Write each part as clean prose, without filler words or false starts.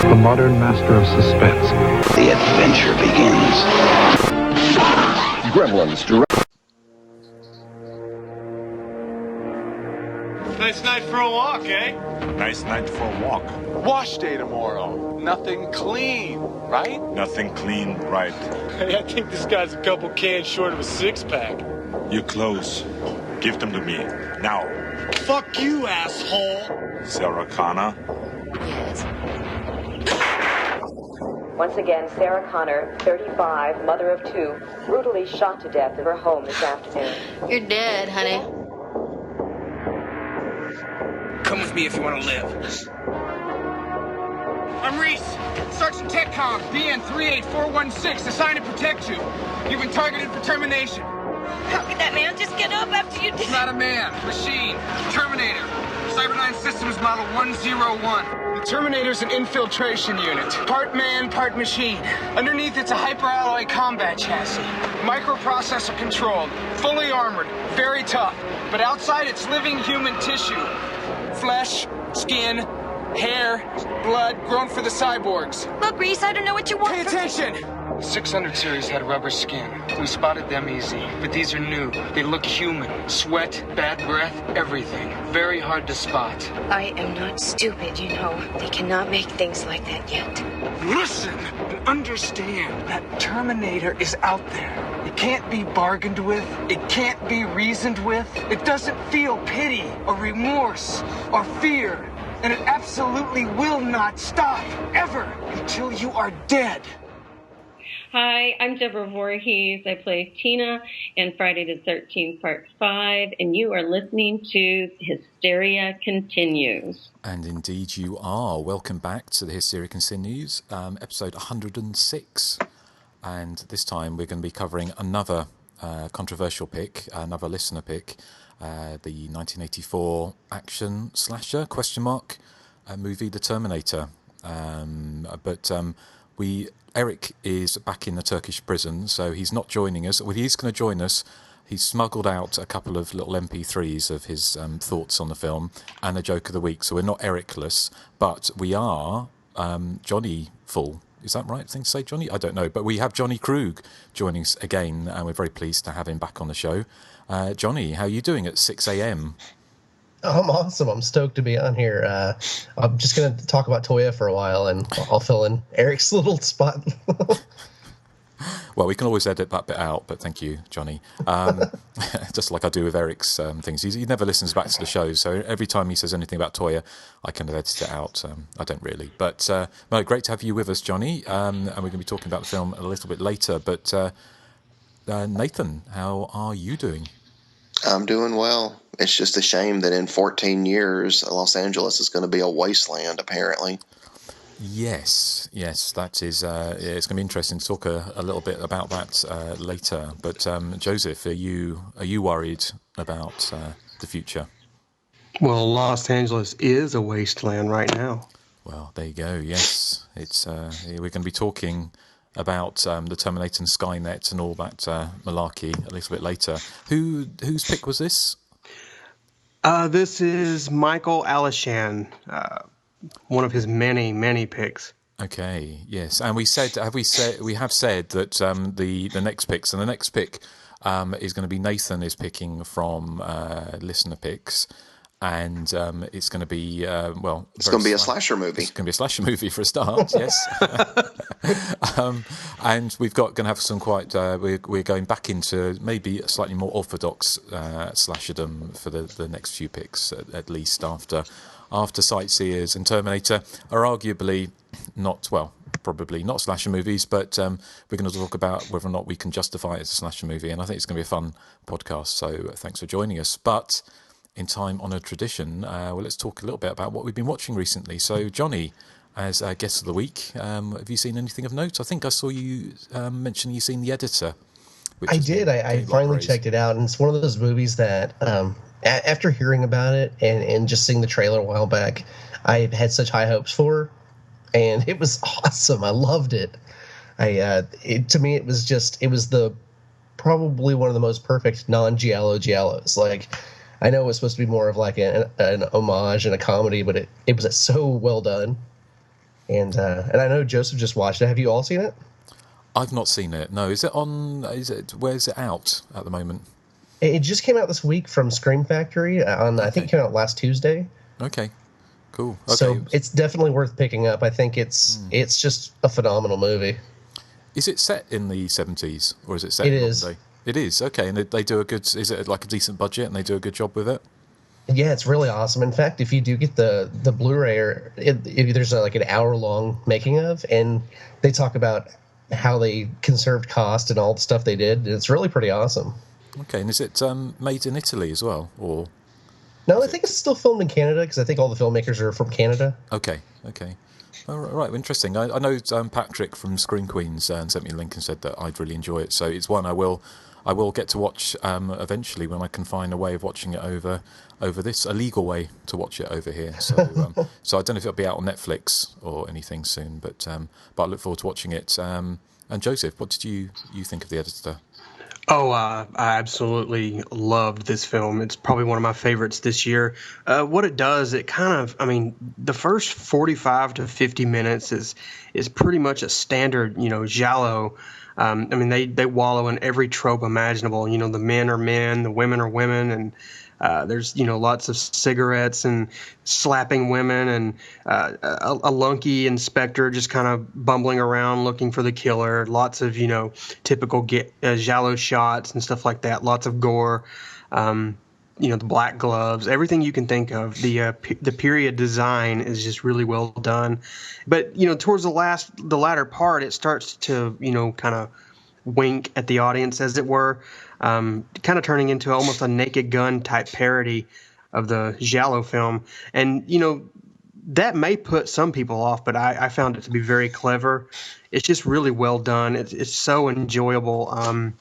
the modern master of suspense. The adventure begins. Gremlins direct. Nice night for a walk, eh? Nice night for a walk. Wash day tomorrow. Nothing clean, right? Nothing clean, right? Hey, I think this guy's a couple cans short of a six-pack. Your clothes. Give them to me. Now. Fuck you, asshole! Sarah Connor. Yes. Once again, Sarah Connor, 35, mother of two, brutally shot to death in her home this afternoon. You're dead, honey. Come with me if you want to live. I'm Reese, Sergeant TechCom, BN 38416, assigned to protect you. You've been targeted for termination. How could that man just get up after you did? It's not a man, machine, Terminator. Cyberdyne Systems Model 101. The Terminator's an infiltration unit. Part man, part machine. Underneath, it's a hyperalloy combat chassis. Microprocessor controlled, fully armored, very tough. But outside, it's living human tissue. Flesh, skin, hair, blood, grown for the cyborgs. Look, Reese, I don't know what you want. Pay attention! 600 series had rubber skin. We spotted them easy, but these are new. They look human. Sweat, bad breath, everything. Very hard to spot. I am not stupid, you know. They cannot make things like that yet. Listen and understand that Terminator is out there. It can't be bargained with. It can't be reasoned with. It doesn't feel pity or remorse or fear. And it absolutely will not stop, ever, until you are dead. Hi, I'm Deborah Voorhees. I play Tina in Friday the 13th, Part 5, and you are listening to Hysteria Continues. And indeed you are. Welcome back to the Hysteria Continues, episode 106. And this time we're going to be covering another controversial pick, another listener pick, the 1984 action slasher, movie The Terminator. Erik is back in the Turkish prison, so he's not joining us. Well, he is going to join us. He's smuggled out a couple of little MP3s of his thoughts on the film and a joke of the week. So we're not Erikless, but we are Johnny full. Is that right thing to say, Johnny? I don't know. But we have Johnny Krug joining us again, and we're very pleased to have him back on the show. Johnny, how are you doing at 6 a.m.? I'm awesome. I'm stoked to be on here. I'm just going to talk about Toya for a while, and I'll fill in Erik's little spot. Well, we can always edit that bit out, but thank you, Johnny. Just like I do with Erik's things. He never listens back to the show, so every time he says anything about Toya, I kind of edit it out. I don't really. But no, great to have you with us, Johnny. And we're going to be talking about the film a little bit later. But Nathan, how are you doing? I'm doing well. It's just a shame that in 14 years, Los Angeles is going to be a wasteland, apparently. Yes, that is. It's going to be interesting to talk a little bit about that later. But Joseph, are you worried about the future? Well, Los Angeles is a wasteland right now. Well, there you go. Yes, it's. We're going to be talking about the Terminator and Skynet and all that malarkey a little bit later. Whose pick was this? This is Michael Alishan, one of his many picks. Okay, yes, and we have said that the next picks, and the next pick is going to be Nathan is picking from listener picks. And it's going to be, it's going to be a slasher movie. It's going to be a slasher movie for a start, yes. And we've going to have some quite, we're going back into maybe a slightly more orthodox slasherdom for the next few picks, at least after Sightseers and Terminator are arguably probably not slasher movies, but we're going to talk about whether or not we can justify it as a slasher movie. And I think it's going to be a fun podcast, so thanks for joining us. But in time-honoured tradition, let's talk a little bit about what we've been watching recently. So, Johnny, as guest of the week, have you seen anything of note? I think I saw you mention you've seen The Editor. I did. I finally checked it out, and it's one of those movies that, after hearing about it and just seeing the trailer a while back, I had such high hopes for, and it was awesome. I loved it. To me, it was probably one of the most perfect non-giallo giallos. Like, I know it was supposed to be more of like an homage and a comedy, but it was so well done. And I know Joseph just watched it. Have you all seen it? I've not seen it. No, is it on? Where's it out at the moment? It just came out this week from Scream Factory. I think it came out last Tuesday. Okay, cool. Okay. So it's definitely worth picking up. I think it's just a phenomenal movie. Is it set in the 70s or is it set? It in is. Monday? It is. Okay, and they do a good. Is it like a decent budget and they do a good job with it? Yeah, it's really awesome. In fact, if you do get the Blu-ray, there's like an hour-long making of, and they talk about how they conserved cost and all the stuff they did. It's really pretty awesome. Okay, and is it made in Italy as well, or? No, I think it's still filmed in Canada because I think all the filmmakers are from Canada. Okay. Oh, right, interesting. I know Patrick from Screen Queens sent me a link and said that I'd really enjoy it. So it's one I will get to watch eventually when I can find a way of watching it over this, a legal way to watch it over here. So so I don't know if it'll be out on Netflix or anything soon, but I look forward to watching it. And Joseph, what did you think of The Editor? Oh, I absolutely loved this film. It's probably one of my favorites this year. What it does, it kind of, the first 45 to 50 minutes is pretty much a standard, giallo. They wallow in every trope imaginable. The men are men, the women are women, and there's lots of cigarettes and slapping women and a lunky inspector just kind of bumbling around looking for the killer. Lots of typical giallo shots and stuff like that. Lots of gore. The black gloves, everything you can think of. The period design is just really well done. But towards the latter part, it starts to kind of wink at the audience, as it were. Kind of turning into almost a Naked Gun type parody of the giallo film. And, that may put some people off, but I found it to be very clever. It's just really well done. It's so enjoyable.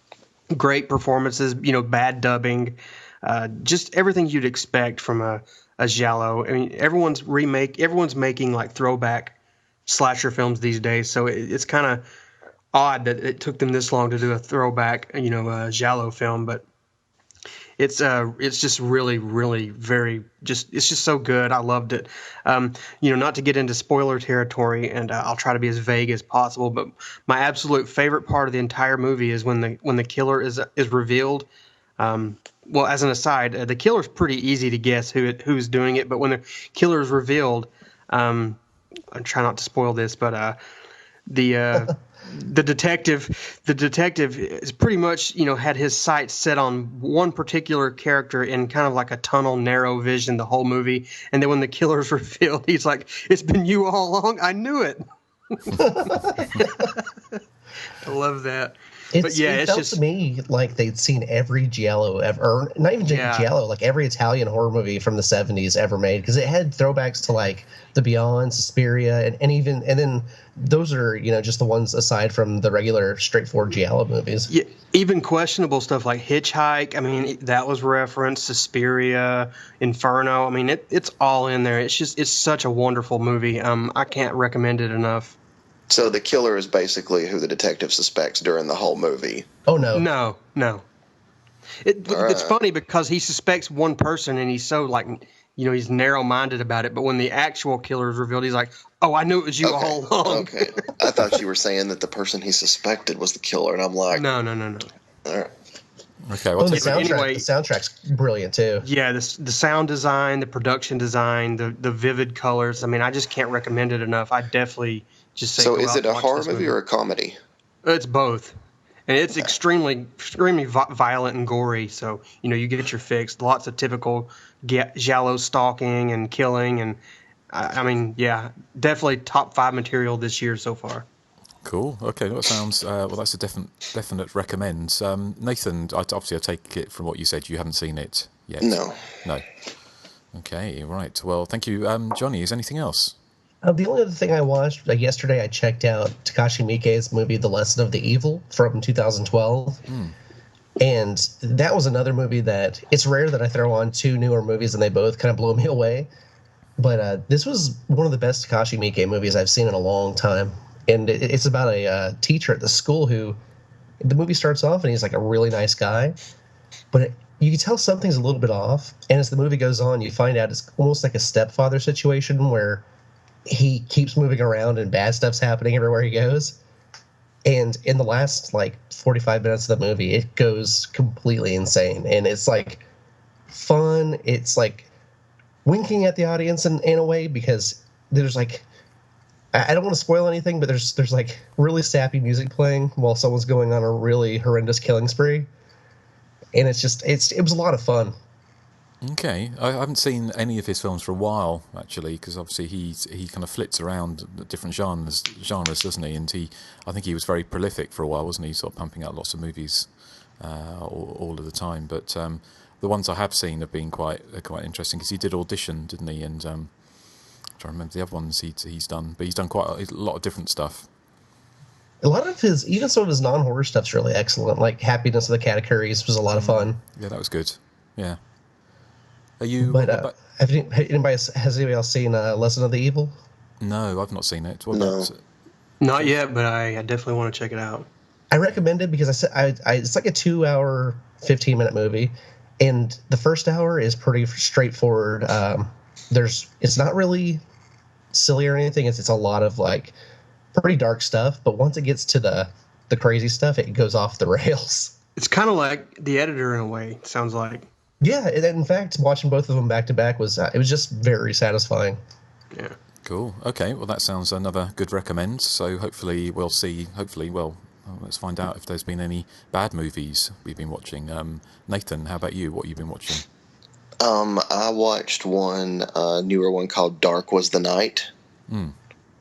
Great performances, bad dubbing, just everything you'd expect from a giallo. Everyone's making like throwback slasher films these days, so it's kind of odd that it took them this long to do a throwback, giallo film, but it's just really, really it's just so good. I loved it. Not to get into spoiler territory, and I'll try to be as vague as possible, but my absolute favorite part of the entire movie is when the killer is revealed. Well, as an aside, the killer's pretty easy to guess who's doing it, but when the killer is revealed, I'm trying not to spoil this, but the detective is pretty much, had his sights set on one particular character in kind of like a tunnel, narrow vision the whole movie. And then when the killer's revealed, he's like, "It's been you all along. I knew it." I love that. It felt to me like they'd seen every giallo ever, or not even giallo, like every Italian horror movie from the 70s ever made, because it had throwbacks to like The Beyond, Suspiria, and then those are just the ones aside from the regular straightforward giallo movies. Yeah, even questionable stuff like Hitchhike. That was referenced. Suspiria, Inferno. It's all in there. It's such a wonderful movie. I can't recommend it enough. So the killer is basically who the detective suspects during the whole movie. Oh, no. No. It's funny because he suspects one person and he's so he's narrow-minded about it. But when the actual killer is revealed, he's like, "Oh, I knew it was you all along." Okay. I thought you were saying that the person he suspected was the killer, and I'm like, No. All right. Okay. The soundtrack's brilliant too. Yeah, the sound design, the production design, the vivid colors. I just can't recommend it enough. I definitely just say. So is it a horror movie or a comedy? It's both, and it's extremely violent and gory. So you get your fix. Lots of typical giallo stalking and killing, and definitely top 5 material this year so far. Cool. Okay, that sounds that's a definite recommend. Nathan, I take it from what you said you haven't seen it yet. No. Okay, right. Well, thank you, Johnny. Is anything else? The only other thing I watched yesterday, I checked out Takashi Miike's movie "The Lesson of the Evil" from 2012, and that was another movie that it's rare that I throw on 2 newer movies and they both kind of blow me away. But this was one of the best Takashi Miike movies I've seen in a long time. And it's about a teacher at the school who, the movie starts off and he's like a really nice guy, but you can tell something's a little bit off. And as the movie goes on, you find out it's almost like a stepfather situation where he keeps moving around and bad stuff's happening everywhere he goes. And in the last, like, 45 minutes of the movie, it goes completely insane. And it's, like, fun. It's, like, winking at the audience in a way, because there's, like, I don't want to spoil anything, but there's like, really sappy music playing while someone's going on a really horrendous killing spree. And it was a lot of fun. Okay, I haven't seen any of his films for a while, actually, because obviously he kind of flits around different genres, doesn't he? And I think he was very prolific for a while, wasn't he? Sort of pumping out lots of movies all of the time. But the ones I have seen have been quite interesting, because he did Audition, didn't he? And I'm trying to remember the other ones he's done, but he's done quite a lot of different stuff. A lot of even some of his non-horror stuff's really excellent. Like Happiness of the Catacuries was a lot of fun. Yeah, that was good. Yeah. Are you? But has anybody else seen Lesson of the Evil? No, I've not seen it. Not yet, but I definitely want to check it out. I recommend it because it's like a 2-hour, 15-minute movie, and the first hour is pretty straightforward. It's not really silly or anything. It's a lot of, like, pretty dark stuff. But once it gets to the crazy stuff, it goes off the rails. It's kind of like The Editor in a way. It sounds like. Yeah, and in fact, watching both of them back to back was just very satisfying. Yeah. Cool. Okay. Well, that sounds another good recommend. So hopefully we'll see. Let's find out if there's been any bad movies we've been watching. Nathan, how about you? What have you been watching? I watched one newer one called Dark Was the Night.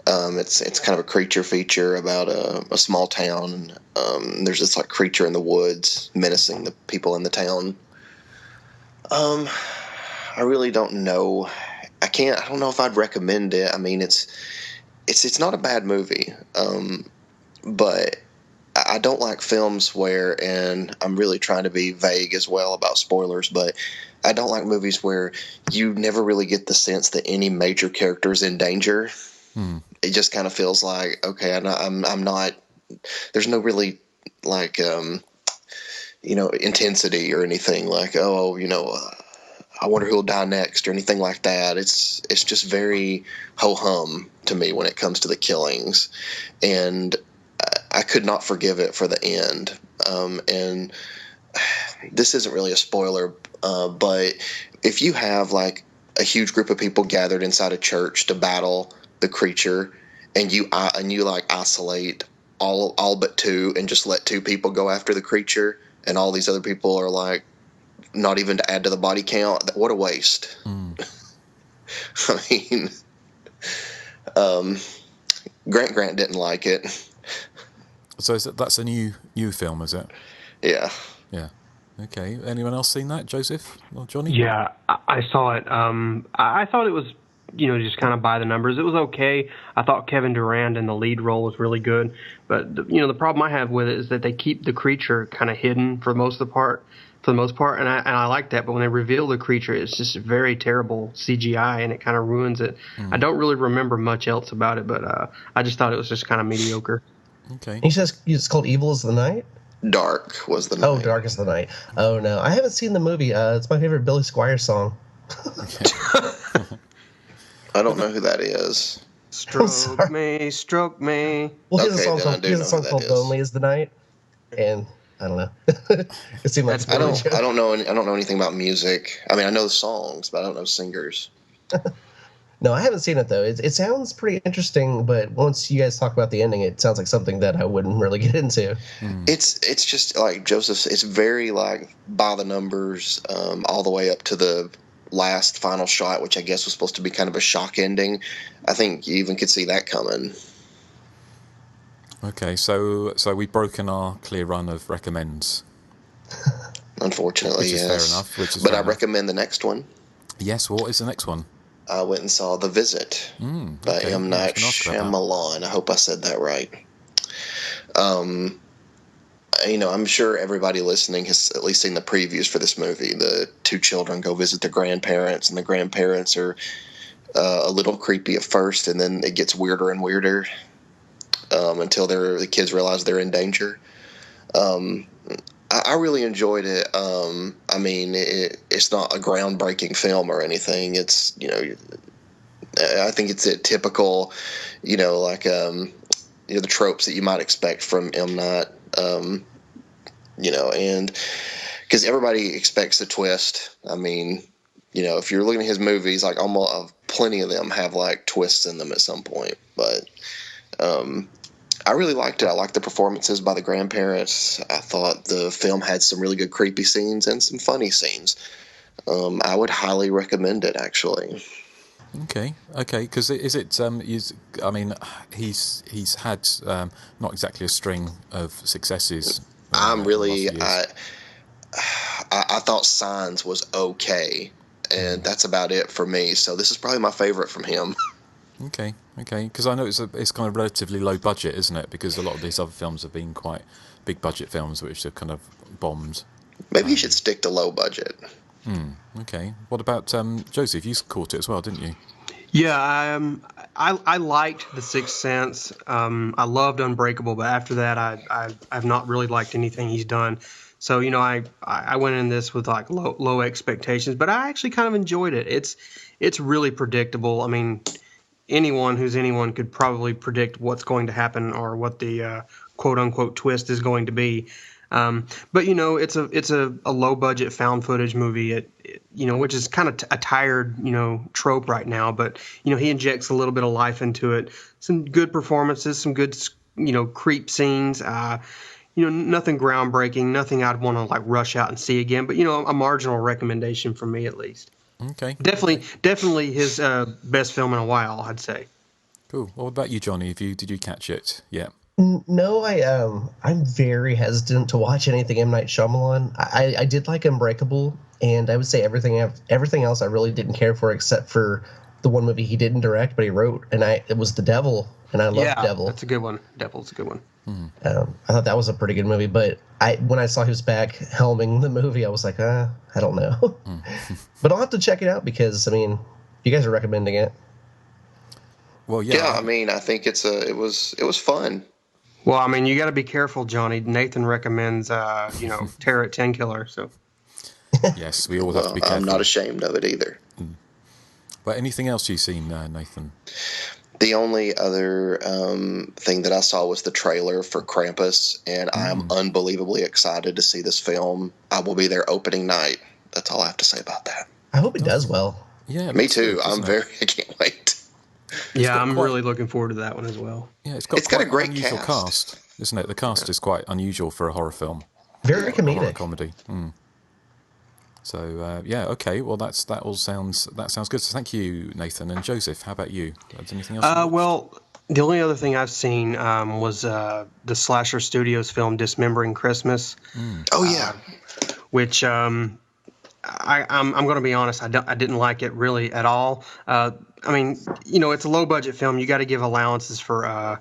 It's kind of a creature feature about a small town. There's this, like, creature in the woods menacing the people in the town. I really don't know. I don't know if I'd recommend it. I mean, it's not a bad movie. But I don't like films where, and I'm really trying to be vague as well about spoilers, but I don't like movies where you never really get the sense that any major character is in danger. It just kind of feels like, okay, I'm not, there's no really, like, intensity or anything, like, I wonder who'll die next or anything like that. It's just very ho-hum to me when it comes to the killings. And I could not forgive it for the end. And this isn't really a spoiler, but if you have, like, a huge group of people gathered inside a church to battle the creature, and you like isolate all but two and just let two people go after the creature, and all these other people are, like, not even to add to the body count, what a waste. I mean, Grant didn't like it. So that's a new film, is it? Yeah. Yeah. Okay. Anyone else seen that, Joseph or Johnny? Yeah, I saw it. I thought it was, just kind of by the numbers. It was okay. I thought Kevin Durant in the lead role was really good. But, the problem I have with it is that they keep the creature kind of hidden for the most part. And I like that. But when they reveal the creature, it's just very terrible CGI, and it kind of ruins it. I don't really remember much else about it, but I just thought it was just kind of mediocre. Okay. He says it's called Evil is the Night? Dark Was the Night. Oh, Dark is the Night. Oh, no. I haven't seen the movie. It's my favorite Billy Squire song. Okay. I don't know who that is. Stroke me. Well, he has a song called Lonely is the Night, and I don't know. It seemed like I don't know anything about music. I mean, I know the songs, but I don't know singers. No, I haven't seen it, though. It sounds pretty interesting, but once you guys talk about the ending, it sounds like something that I wouldn't really get into. It's just like Joseph. It's very, like, by the numbers, all the way up to the last final shot, which I guess was supposed to be kind of a shock ending. I think you even could see that coming. Okay, so we've broken our clear run of recommends. Unfortunately, which is yes. Fair enough. But I recommend the next one. Yes, what is the next one? I went and saw The Visit by M. Night Shyamalan. I hope I said that right. I'm sure everybody listening has at least seen the previews for this movie. The two children go visit their grandparents, and the grandparents are a little creepy at first, and then it gets weirder and weirder until the kids realize they're in danger. I really enjoyed it. I mean, it's not a groundbreaking film or anything. It's, I think it's a typical, like the tropes that you might expect from M. Night, and because everybody expects a twist. I mean, if you're looking at his movies, like almost plenty of them have like twists in them at some point. But I really liked it. I liked the performances by the grandparents. I thought the film had some really good creepy scenes and some funny scenes. I would highly recommend it, actually. Okay. Because he's had not exactly a string of successes. I thought Signs was okay, and that's about it for me. So this is probably my favorite from him. Okay. Because I know it's kind of relatively low budget, isn't it? Because a lot of these other films have been quite big budget films, which have kind of bombed. Maybe you should stick to low budget. Okay. What about Joseph? You caught it as well, didn't you? Yeah, I liked The Sixth Sense. I loved Unbreakable, but after that, I've not really liked anything he's done. So I went in this with like low expectations, but I actually kind of enjoyed it. It's really predictable. I mean, anyone could probably predict what's going to happen or what the quote unquote twist is going to be. But it's a low budget found footage movie, which is kind of a tired, trope right now. But, he injects a little bit of life into it. Some good performances, some good, creep scenes, nothing groundbreaking, nothing I'd want to like rush out and see again. But, a marginal recommendation from me at least. Okay. Definitely his best film in a while, I'd say. Cool. What about you, Johnny? Did you catch it? Yeah. No, I'm very hesitant to watch anything M. Night Shyamalan. I did like Unbreakable, and I would say everything else I really didn't care for except for the one movie he didn't direct, but he wrote, and it was The Devil, and I love Devil. That's a good one. Devil's a good one. I thought that was a pretty good movie, but when I saw he was back helming the movie, I was like, I don't know. But I'll have to check it out because, you guys are recommending it. Well, yeah. Yeah, I think it was fun. Well, you got to be careful, Johnny. Nathan recommends, Terror at 10 Killer. So. Yes, we all have to be careful. I'm not ashamed of it either. But anything else you've seen, Nathan? The only other thing that I saw was the trailer for Krampus, and I'm unbelievably excited to see this film. I will be there opening night. That's all I have to say about that. I hope it does well. Yeah, me too. I can't wait. Yeah, I'm really looking forward to that one as well. Yeah, it's got a great unusual cast, isn't it? The cast is quite unusual for a horror film. Very comedic. Horror comedy. So okay. Well, that sounds good. So thank you, Nathan and Joseph. How about you? Anything else? Well, the only other thing I've seen was the Slasher Studios film Dismembering Christmas. Oh yeah. Which I'm going to be honest. I didn't like it really at all. It's a low budget film. You got to give allowances for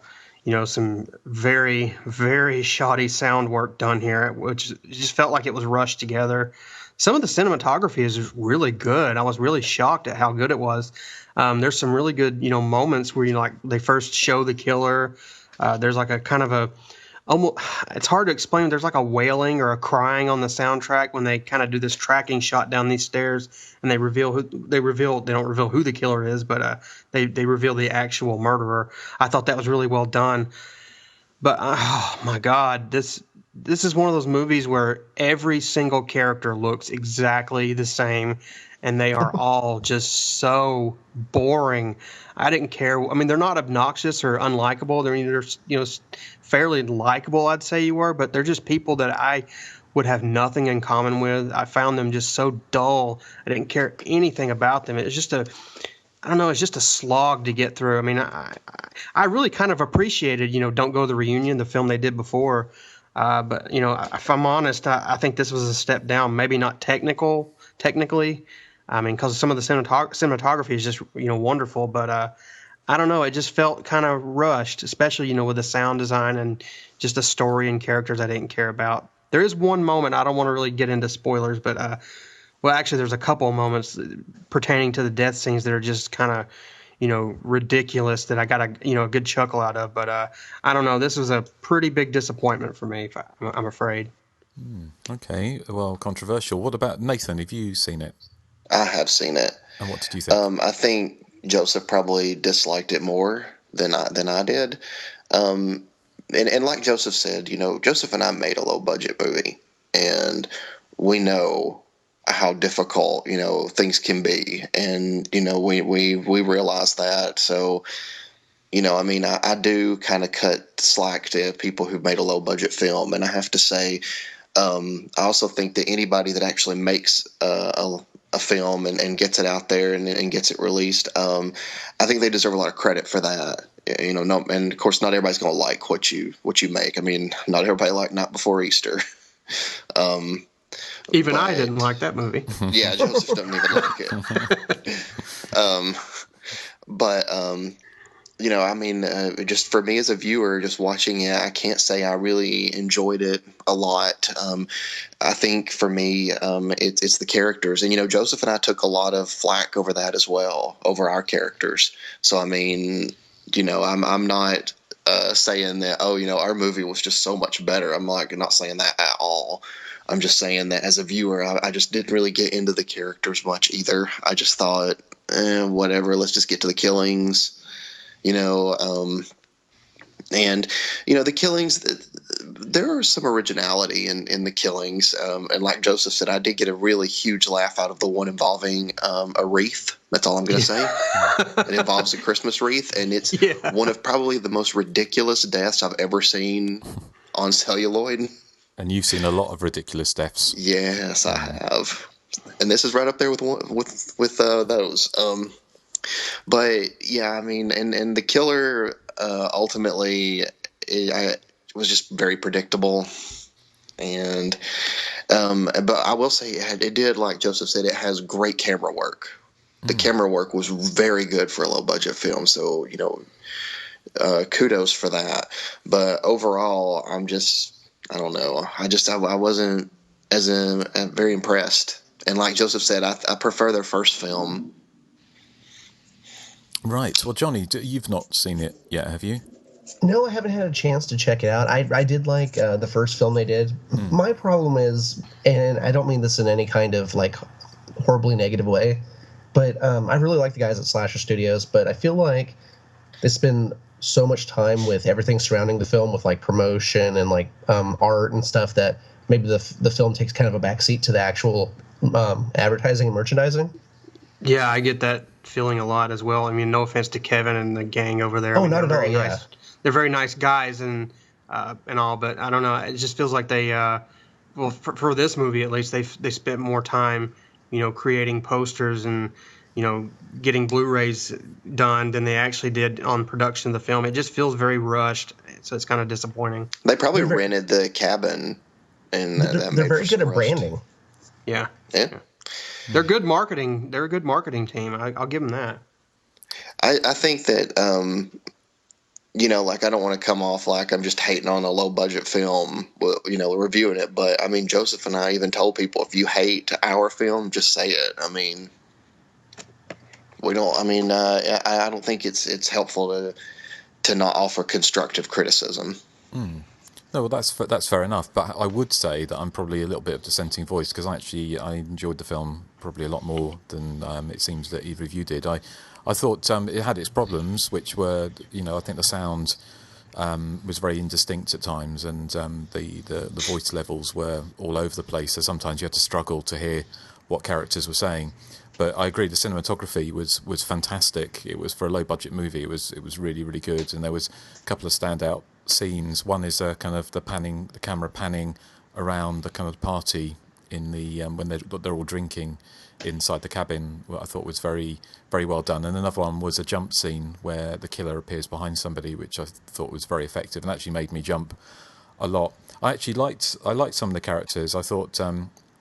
some very, very shoddy sound work done here, which just felt like it was rushed together. Some of the cinematography is really good. I was really shocked at how good it was. There's some really good, moments where they first show the killer. There's like a kind of almost, it's hard to explain. There's like a wailing or a crying on the soundtrack when they kind of do this tracking shot down these stairs, and they don't reveal who the killer is, but they reveal the actual murderer. I thought that was really well done. But oh my God, this is one of those movies where every single character looks exactly the same, and they are all just so boring. I didn't care. They're not obnoxious or unlikable. They're fairly likable, I'd say you were, but they're just people that I would have nothing in common with. I found them just so dull. I didn't care anything about them. It's just it's just a slog to get through. I really kind of appreciated, Don't Go to the Reunion, the film they did before. But if I'm honest, I think this was a step down. Maybe not technically, because some of the cinematography is just wonderful. But I don't know. It just felt kind of rushed, especially with the sound design and just the story and characters I didn't care about. There is one moment, I don't want to really get into spoilers, but actually, there's a couple of moments pertaining to the death scenes that are just kind of ridiculous that I got a good chuckle out of. But I don't know. This was a pretty big disappointment for me, I'm afraid. Okay. Well, controversial. What about Nathan? Have you seen it? I have seen it. And what did you think? I think Joseph probably disliked it more than I did. And like Joseph said, Joseph and I made a low budget movie, and we know how difficult, things can be. And, we realize that. So, I do kind of cut slack to people who've made a low budget film. And I have to say, I also think that anybody that actually makes a film and gets it out there and gets it released, I think they deserve a lot of credit for that. No, and of course, not everybody's going to like what you make. I mean, not everybody liked Not Before Easter. Even I didn't like that movie. Yeah, Joseph doesn't even like it. Just for me as a viewer, just watching it, I can't say I really enjoyed it a lot. I think for me, it's the characters. And, Joseph and I took a lot of flack over that as well, over our characters. So, I'm not saying that, our movie was just so much better. I'm not saying that at all. I'm just saying that as a viewer, I just didn't really get into the characters much either. I just thought, whatever, let's just get to the killings, and the killings, there are some originality in the killings. And like Joseph said, I did get a really huge laugh out of the one involving a wreath. That's all I'm going to say. It involves a Christmas wreath, and it's one of probably the most ridiculous deaths I've ever seen on celluloid. And you've seen a lot of ridiculous deaths. Yes, I have, and this is right up there with those. But yeah, and the killer ultimately was just very predictable, and but I will say it did, like Joseph said, it has great camera work. The camera work was very good for a low budget film, so kudos for that. But overall, I don't know. I wasn't as very impressed. And like Joseph said, I prefer their first film. Right. Well, Johnny, you've not seen it yet, have you? No, I haven't had a chance to check it out. I did like the first film they did. My problem is, and I don't mean this in any kind of like horribly negative way, but I really like the guys at Slasher Studios, but I feel like they spend so much time with everything surrounding the film, with like promotion and like art and stuff, that maybe the film takes kind of a backseat to the actual advertising and merchandising. Yeah, I get that feeling a lot as well. No offense to Kevin and the gang over there. Not at all. Yeah, nice. They're very nice guys and all, but I don't know. It just feels like they, for this movie at least, they spent more time, creating posters and getting Blu-rays done than they actually did on production of the film. It just feels very rushed, so it's kind of disappointing. They probably rented the cabin, and they're very good at branding. Yeah. They're good marketing. They're a good marketing team. I'll give them that. I think that like, I don't want to come off like I'm just hating on a low budget film, reviewing it. But Joseph and I even told people, if you hate our film, just say it. We don't. I don't think it's helpful to not offer constructive criticism. No, well, that's fair enough. But I would say that I'm probably a little bit of dissenting voice, because I enjoyed the film probably a lot more than it seems that either of you did. I thought it had its problems, which were, I think the sound was very indistinct at times, and the voice levels were all over the place. So sometimes you had to struggle to hear what characters were saying. But I agree, the cinematography was fantastic. It was, for a low budget movie, it was really, really good. And there was a couple of standout scenes. One is kind of the camera panning around the kind of party in the when they're all drinking inside the cabin. I thought was very, very well done. And another one was a jump scene where the killer appears behind somebody, which I thought was very effective and actually made me jump a lot. I liked some of the characters. I thought,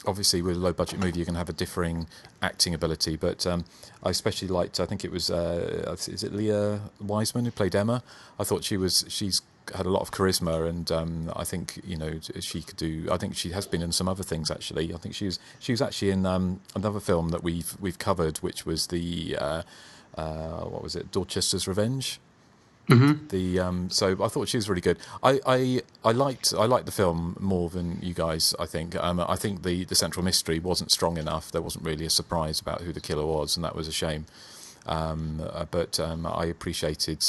obviously with a low budget movie, you're going to have a differing acting ability, but I especially liked, I think it was, is it Leah Wiseman who played Emma? I thought she's had a lot of charisma, and I think she could do. I think she has been in some other things actually. I think she was actually in another film that we've covered, which was the what was it, Dorchester's Revenge. Mm-hmm. So I thought she was really good. I liked the film more than you guys. I think the central mystery wasn't strong enough. There wasn't really a surprise about who the killer was, and that was a shame. But I appreciated,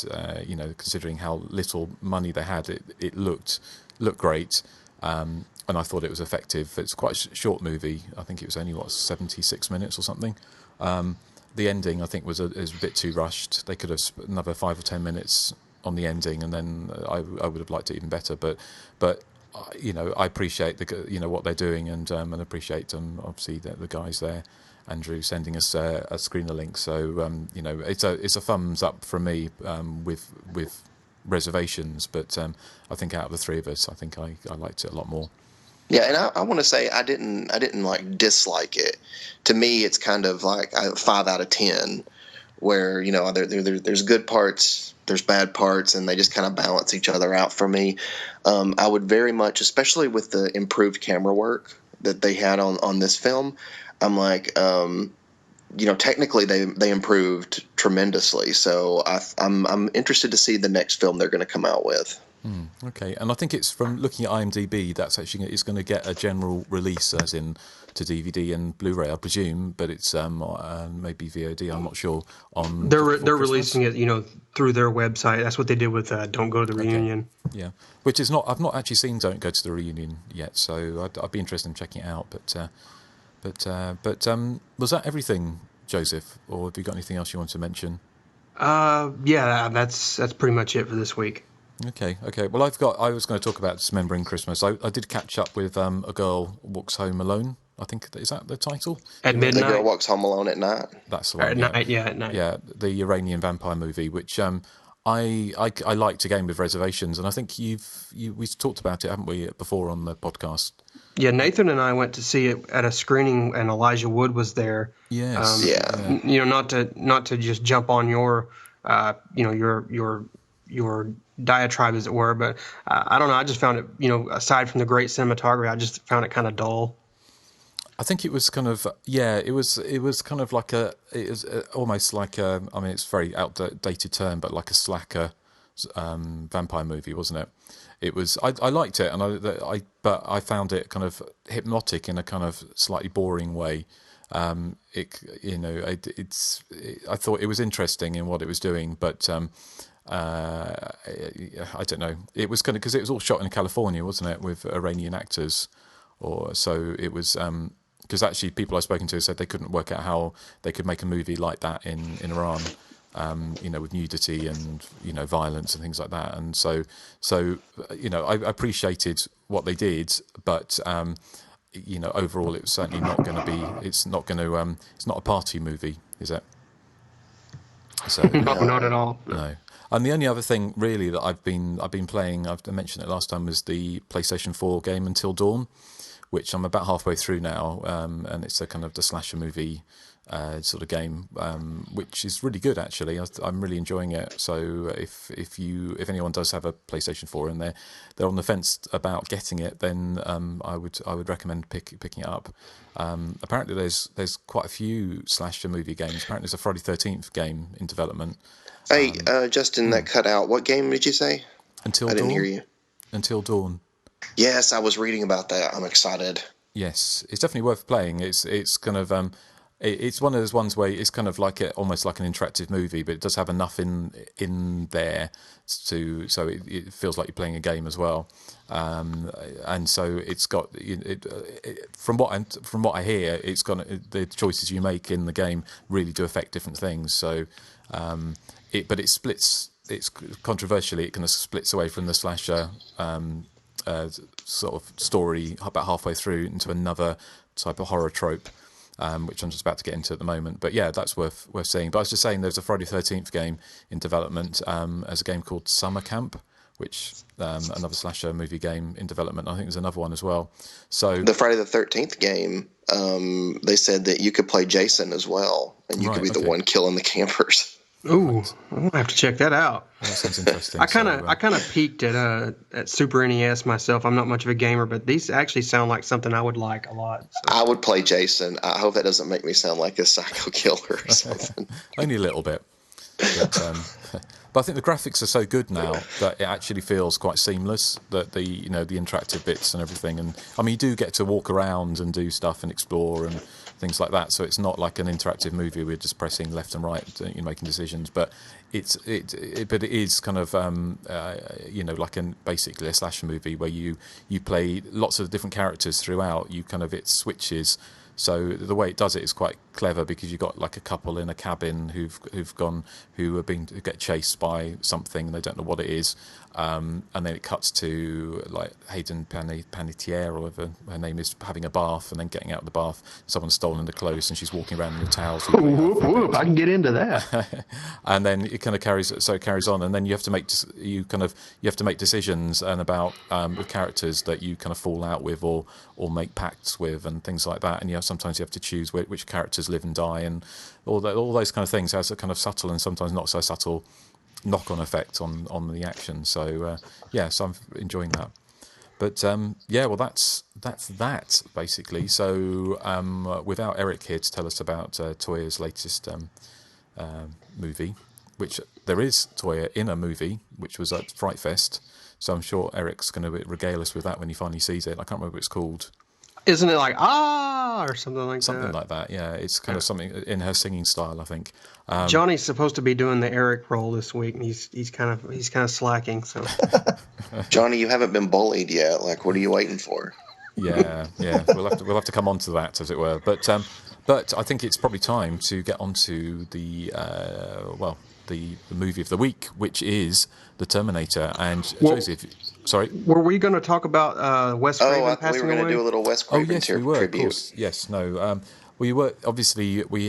considering how little money they had, it looked great. And I thought it was effective. It's quite a short movie. I think it was only 76 minutes or something. The ending, I think, was a bit too rushed. They could have spent another 5 or 10 minutes on the ending, and then I would have liked it even better. But I appreciate what they're doing, and appreciate obviously the guys there, Andrew, sending us a screener link. So it's a thumbs up from me with reservations. But I think out of the three of us, I think I liked it a lot more. Yeah, and I want to say I didn't like dislike it. To me, it's kind of like a 5 out of 10, where there's good parts, there's bad parts, and they just kind of balance each other out for me. I would very much, especially with the improved camera work that they had on this film, I'm like, technically they improved tremendously. So I'm interested to see the next film they're going to come out with. Okay, and I think it's from looking at IMDb, that's actually it's going to get a general release, as in to DVD and Blu-ray, I presume, but it's maybe VOD. I'm not sure. They're releasing it, through their website. That's what they did with Don't Go to the Reunion. Yeah, which is not. I've not actually seen Don't Go to the Reunion yet, so I'd be interested in checking it out. But was that everything, Joseph, or have you got anything else you want to mention? Yeah, that's pretty much it for this week. Okay. Well, I was going to talk about Dismembering Christmas. I did catch up with A Girl Walks Home Alone. I think, is that the title? At midnight. The Girl Walks Home Alone at Night. That's the one. At night. Yeah, the Iranian vampire movie, which I liked again with reservations, and I think we've talked about it, haven't we, before on the podcast? Yeah, Nathan and I went to see it at a screening, and Elijah Wood was there. Yes. Not to just jump on your diatribe, as it were, but I don't know. I just found it, aside from the great cinematography, I just found it kind of dull. I think it was kind of it was kind of like almost like I mean, it's a very outdated term, but like a slacker vampire movie, wasn't it? It was. I liked it, but I found it kind of hypnotic in a kind of slightly boring way. I thought it was interesting in what it was doing, but I don't know. It was kind of, because it was all shot in California, wasn't it, with Iranian actors, so it was. Because actually, people I've spoken to said they couldn't work out how they could make a movie like that in Iran, with nudity and violence and things like that. And so I appreciated what they did, but overall, it was certainly not going to be. It's not a party movie, is it? So no, not at all. No. And the only other thing really that I've been playing, I mentioned it last time, was the PlayStation 4 game Until Dawn, which I'm about halfway through now, and it's a kind of the slasher movie sort of game, which is really good actually. I'm really enjoying it. So if anyone does have a PlayStation 4 and they're on the fence about getting it, then I would recommend picking it up. Apparently there's quite a few slasher movie games. Apparently there's a Friday 13th game in development. Hey, Justin, that cut out. What game did you say? Until Dawn. I didn't hear you. Until Dawn. Yes, I was reading about that. I'm excited. Yes, it's definitely worth playing. It's kind of it's one of those ones where it's kind of like almost like an interactive movie, but it does have enough in there so it feels like you're playing a game as well. And so it's got from what I hear, it's got the choices you make in the game really do affect different things. So but it splits. It's controversially, it kind of splits away from the slasher sort of story about halfway through into another type of horror trope, which I'm just about to get into at the moment. But yeah, that's worth seeing. But I was just saying, there's a Friday 13th game in development, as a game called Summer Camp, which another slasher movie game in development. I think there's another one as well. So the Friday the 13th game, they said that you could play Jason as well, and you could be the one killing the campers. Ooh, I'm gonna have to check that out. That sounds interesting. I kind of peeked at Super NES myself. I'm not much of a gamer, but these actually sound like something I would like a lot. So. I would play Jason. I hope that doesn't make me sound like a psycho killer or something. Only a little bit. But I think the graphics are so good now that it actually feels quite seamless. That the interactive bits and everything, and I mean, you do get to walk around and do stuff and explore and things like that. So it's not like an interactive movie. We're just pressing left and right, making decisions. But it is kind of like basically a slasher movie where you play lots of different characters throughout. It switches. So the way it does it is quite clever, because you've got like a couple in a cabin who get chased by something and they don't know what it is, and then it cuts to like Hayden Panettiere, or whatever her name is, having a bath, and then getting out of the bath, someone's stolen the clothes and she's walking around in the towels. Whoop, I can get into that. And then it kind of carries on, and then you have to make decisions and about with characters that you kind of fall out with or make pacts with and things like that, and sometimes you have to choose which characters live and die, and all those kind of things has a kind of subtle and sometimes not so subtle knock-on effect on the action. So so I'm enjoying that. But that's that basically. So without Erik here to tell us about Toya's latest movie, which there is Toya in a movie which was at Fright Fest, so I'm sure Eric's going to regale us with that when he finally sees it. I can't remember what it's called. Isn't it like or something like that? Something like that, yeah. It's kind of something in her singing style, I think. Johnny's supposed to be doing the Erik role this week, and he's kind of slacking. So, Johnny, you haven't been bullied yet. Like, what are you waiting for? Yeah. We'll have to come on to that, as it were. But I think it's probably time to get on to the movie of the week, which is The Terminator. And Joseph, sorry, were we going to talk about Wes Craven passing away? We were going to do a little Wes Craven tribute. Of course. Yes, no. We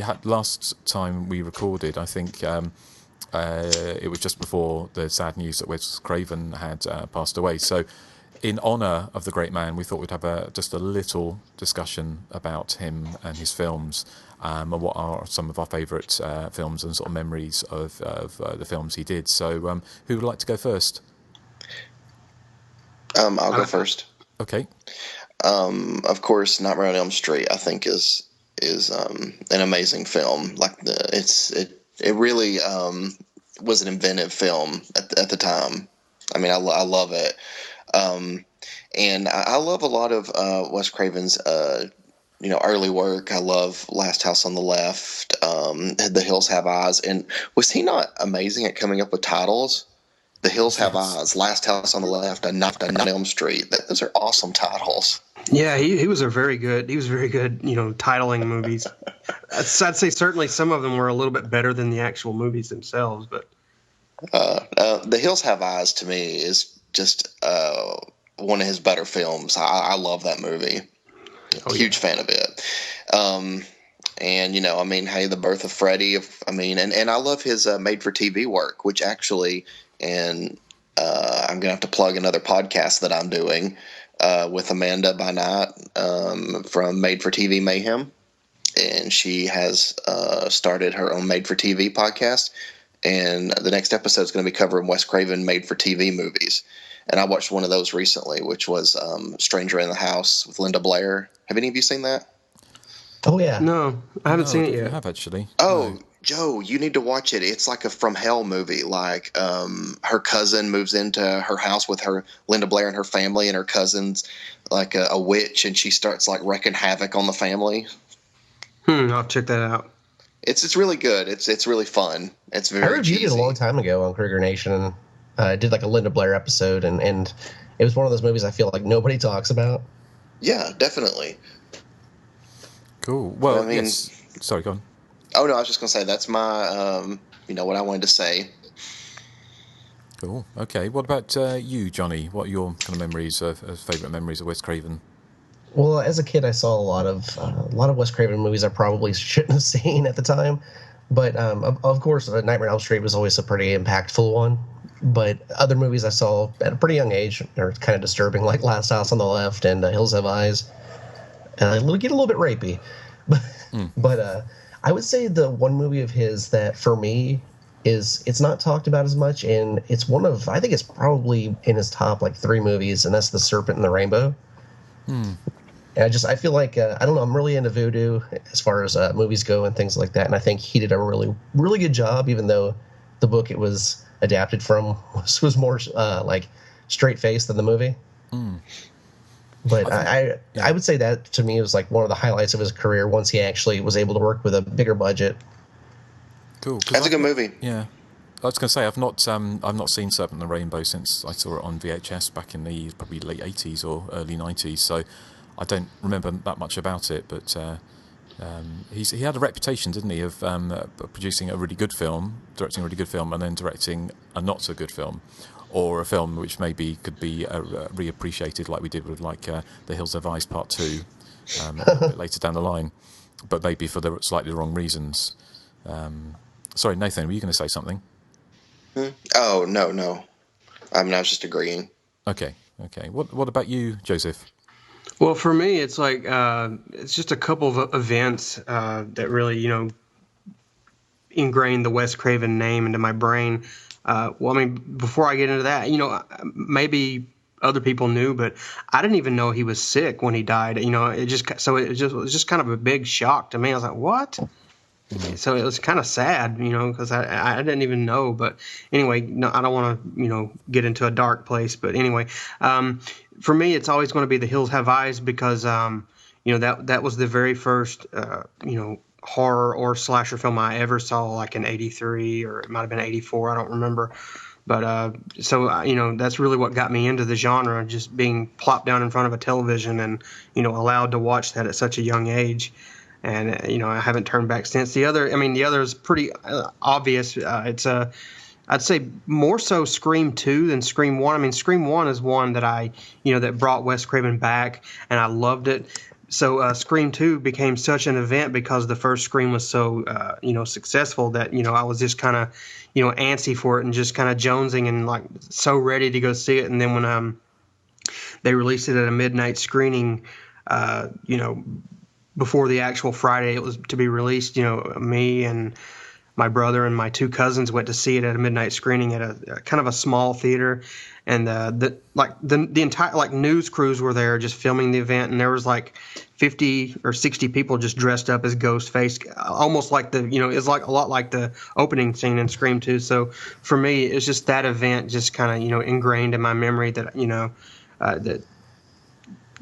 had last time we recorded, I think it was just before the sad news that Wes Craven had passed away. So in honour of the great man, we thought we'd have just a little discussion about him and his films, and what are some of our favourite films and sort of memories of the films he did. So who would like to go first? I'll go first. Okay. Of course, Nightmare on Elm Street, I think, is an amazing film. Like it really was an inventive film at the time. I mean, I love it. And I love a lot of Wes Craven's early work. I love Last House on the Left, The Hills Have Eyes. And was he not amazing at coming up with titles? The Hills Have Eyes, Last House on the Left, and Not on Elm Street. Those are awesome titles. Yeah, he was very good, titling movies. I'd say certainly some of them were a little bit better than the actual movies themselves. But The Hills Have Eyes, to me, is just one of his better films. I love that movie. Huge fan of it. And, The Birth of Freddy. And I love his made-for-TV work, which actually, and I'm going to have to plug another podcast that I'm doing with Amanda by Night from Made-for-TV Mayhem. And she has started her own Made-for-TV podcast. And the next episode is going to be covering Wes Craven made-for-TV movies. And I watched one of those recently, which was Stranger in the House with Linda Blair. Have any of you seen that? Oh, yeah. No, I haven't seen it yet. I have, actually. Oh, no. Joe, you need to watch it. It's like a From Hell movie. Like her cousin moves into her house with her Linda Blair and her family, and her cousin's like a witch, and she starts like wreaking havoc on the family. I'll check that out. It's really good. It's really fun. It's very. I reviewed it a long time ago on Krieger Nation. I did like a Linda Blair episode, and it was one of those movies I feel like nobody talks about. Yeah, definitely. Cool. Well, yes. Sorry, go on. Oh no, I was just gonna say that's my what I wanted to say. Cool. Okay. What about you, Johnny? What are your kind of memories favourite memories of Wes Craven? Well, as a kid, I saw a lot of Wes Craven movies I probably shouldn't have seen at the time. But of course, Nightmare on Elm Street was always a pretty impactful one. But other movies I saw at a pretty young age are kind of disturbing, like Last House on the Left and Hills Have Eyes. And get a little bit rapey. But I would say the one movie of his that, for me, it's not talked about as much, and it's I think it's probably in his top, 3 movies, and that's The Serpent and the Rainbow. And I feel like, I don't know, I'm really into voodoo as far as movies go and things like that, and I think he did a really, really good job, even though the book it was adapted from was more straight-faced than the movie. But I would say that to me was like one of the highlights of his career once he actually was able to work with a bigger budget. Cool. That's a good movie. Yeah. I was going to say I've not seen Serpent and the Rainbow since I saw it on VHS back in the probably late 80s or early 90s, so I don't remember that much about it, but he had a reputation, didn't he, of producing a really good film, directing a really good film, and then directing a not so good film, or a film which maybe could be reappreciated, like we did with The Hills Have Eyes Part 2 a bit later down the line, but maybe for the slightly wrong reasons. Sorry, Nathan, were you going to say something? Oh, no. I mean, I was just agreeing. Okay. What about you, Joseph? Well, for me, it's like it's just a couple of events that really, ingrained the Wes Craven name into my brain. Well, I mean, before I get into that, maybe other people knew, but I didn't even know he was sick when he died. It was just kind of a big shock to me. I was like, what? So it was kind of sad, because I didn't even know. But anyway, no, I don't want to, get into a dark place. But anyway, for me, it's always going to be The Hills Have Eyes because, that was the very first, horror or slasher film I ever saw, like in '83 or it might have been '84. I don't remember. But that's really what got me into the genre, just being plopped down in front of a television and, allowed to watch that at such a young age. And, I haven't turned back since. The other is pretty obvious. I'd say more so Scream 2 than Scream 1. I mean, Scream 1 is one that that brought Wes Craven back, and I loved it. So Scream 2 became such an event because the first Scream was so, successful that, I was just kind of, antsy for it and just kind of jonesing and, like, so ready to go see it. And then when they released it at a midnight screening, before the actual Friday it was to be released, me and my brother and my two cousins went to see it at a midnight screening at a kind of a small theater, and the entire news crews were there just filming the event, and there was like 50 or 60 people just dressed up as Ghostface, almost like it's like a lot like the opening scene in Scream 2. So for me, it's just that event just kind of ingrained in my memory that that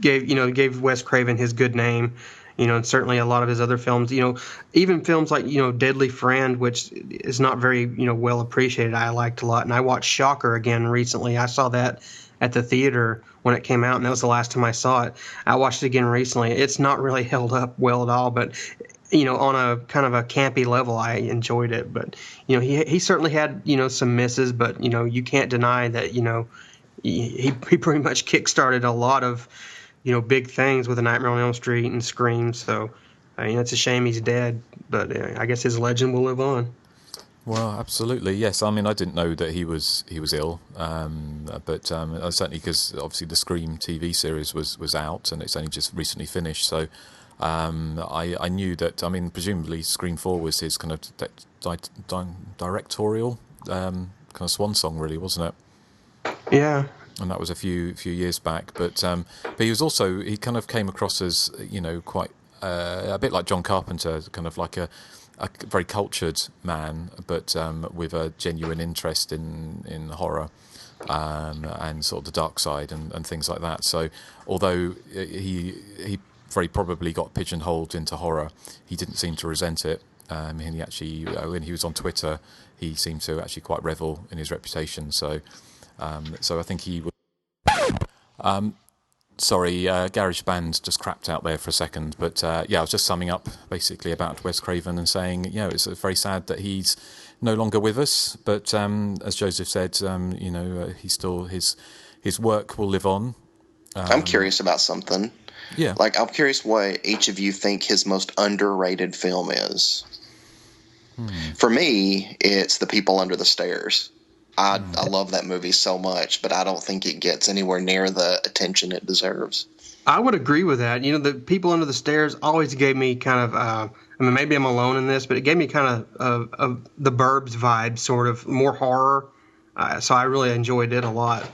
gave Wes Craven his good name. And certainly a lot of his other films, even films like, Deadly Friend, which is not very, well appreciated, I liked a lot. And I watched Shocker again recently. I saw that at the theater when it came out, and that was the last time I saw it. I watched it again recently. It's not really held up well at all, but, on a kind of a campy level, I enjoyed it. But, he certainly had, some misses, but, you can't deny that, he pretty much kickstarted a lot of, big things with A Nightmare on Elm Street and Scream. So, it's a shame he's dead, but I guess his legend will live on. Well, absolutely, yes. I mean, I didn't know that he was ill, but certainly because obviously the Scream TV series was out and it's only just recently finished. So I knew that. I mean, presumably Scream 4 was his kind of directorial kind of swan song, really, wasn't it? Yeah. And that was a few years back, but he was also, he kind of came across as quite a bit like John Carpenter, kind of like a very cultured man, but with a genuine interest in horror and sort of the dark side and things like that. So although he very probably got pigeonholed into horror, he didn't seem to resent it. And he actually, when he was on Twitter, he seemed to actually quite revel in his reputation. So I think he would. Sorry, GarageBand just crapped out there for a second, but I was just summing up basically about Wes Craven and saying, it's very sad that he's no longer with us. But as Joseph said, he's still his work will live on. I'm curious about something. Yeah, I'm curious what each of you think his most underrated film is. For me, it's The People Under the Stairs. I love that movie so much, but I don't think it gets anywhere near the attention it deserves. I would agree with that. The People Under the Stairs always gave me kind of, maybe I'm alone in this, but it gave me kind of the Burbs vibe, sort of more horror. So I really enjoyed it a lot.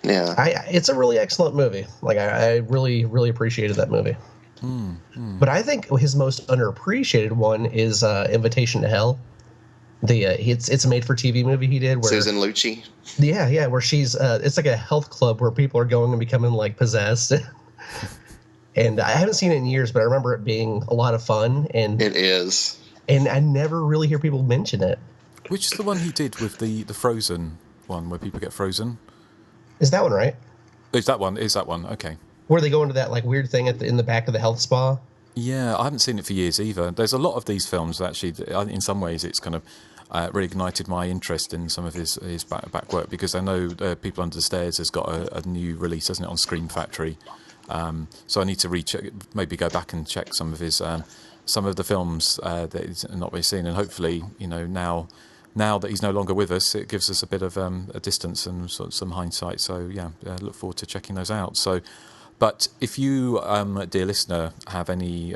Yeah, it's a really excellent movie. I really, really appreciated that movie. But I think his most underappreciated one is Invitation to Hell. It's a made-for-TV movie he did. Where, Susan Lucci. Yeah, where she's it's like a health club where people are going and becoming possessed. And I haven't seen it in years, but I remember it being a lot of fun. And it is. And I never really hear people mention it. Which is the one he did with the Frozen one, where people get frozen? Is that one right? Is that one? Okay. Where they go into that like weird thing in the back of the health spa? Yeah, I haven't seen it for years either. There's a lot of these films actually. In some ways, it's kind of reignited my interest in some of his back work, because I know People Under the Stairs has got a new release, hasn't it, on Scream Factory? So I need to maybe go back and check some of his some of the films that he's not really seen, and hopefully, now that he's no longer with us, it gives us a bit of a distance and sort of some hindsight. So yeah, look forward to checking those out. So, but if you, dear listener, have any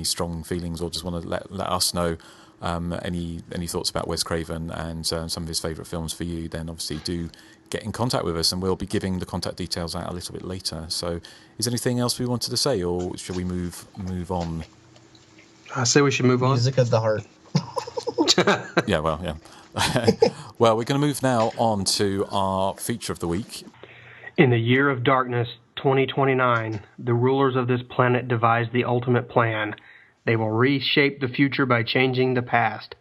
strong feelings, or just want to let us know any thoughts about Wes Craven and some of his favourite films for you, then obviously do get in contact with us, and we'll be giving the contact details out a little bit later. So, is there anything else we wanted to say, or should we move on? I say we should move on. Music of the heart. Yeah. Well, we're going to move now on to our feature of the week. In the year of darkness, 2029, the rulers of this planet devised the ultimate plan. They will reshape the future by changing the past.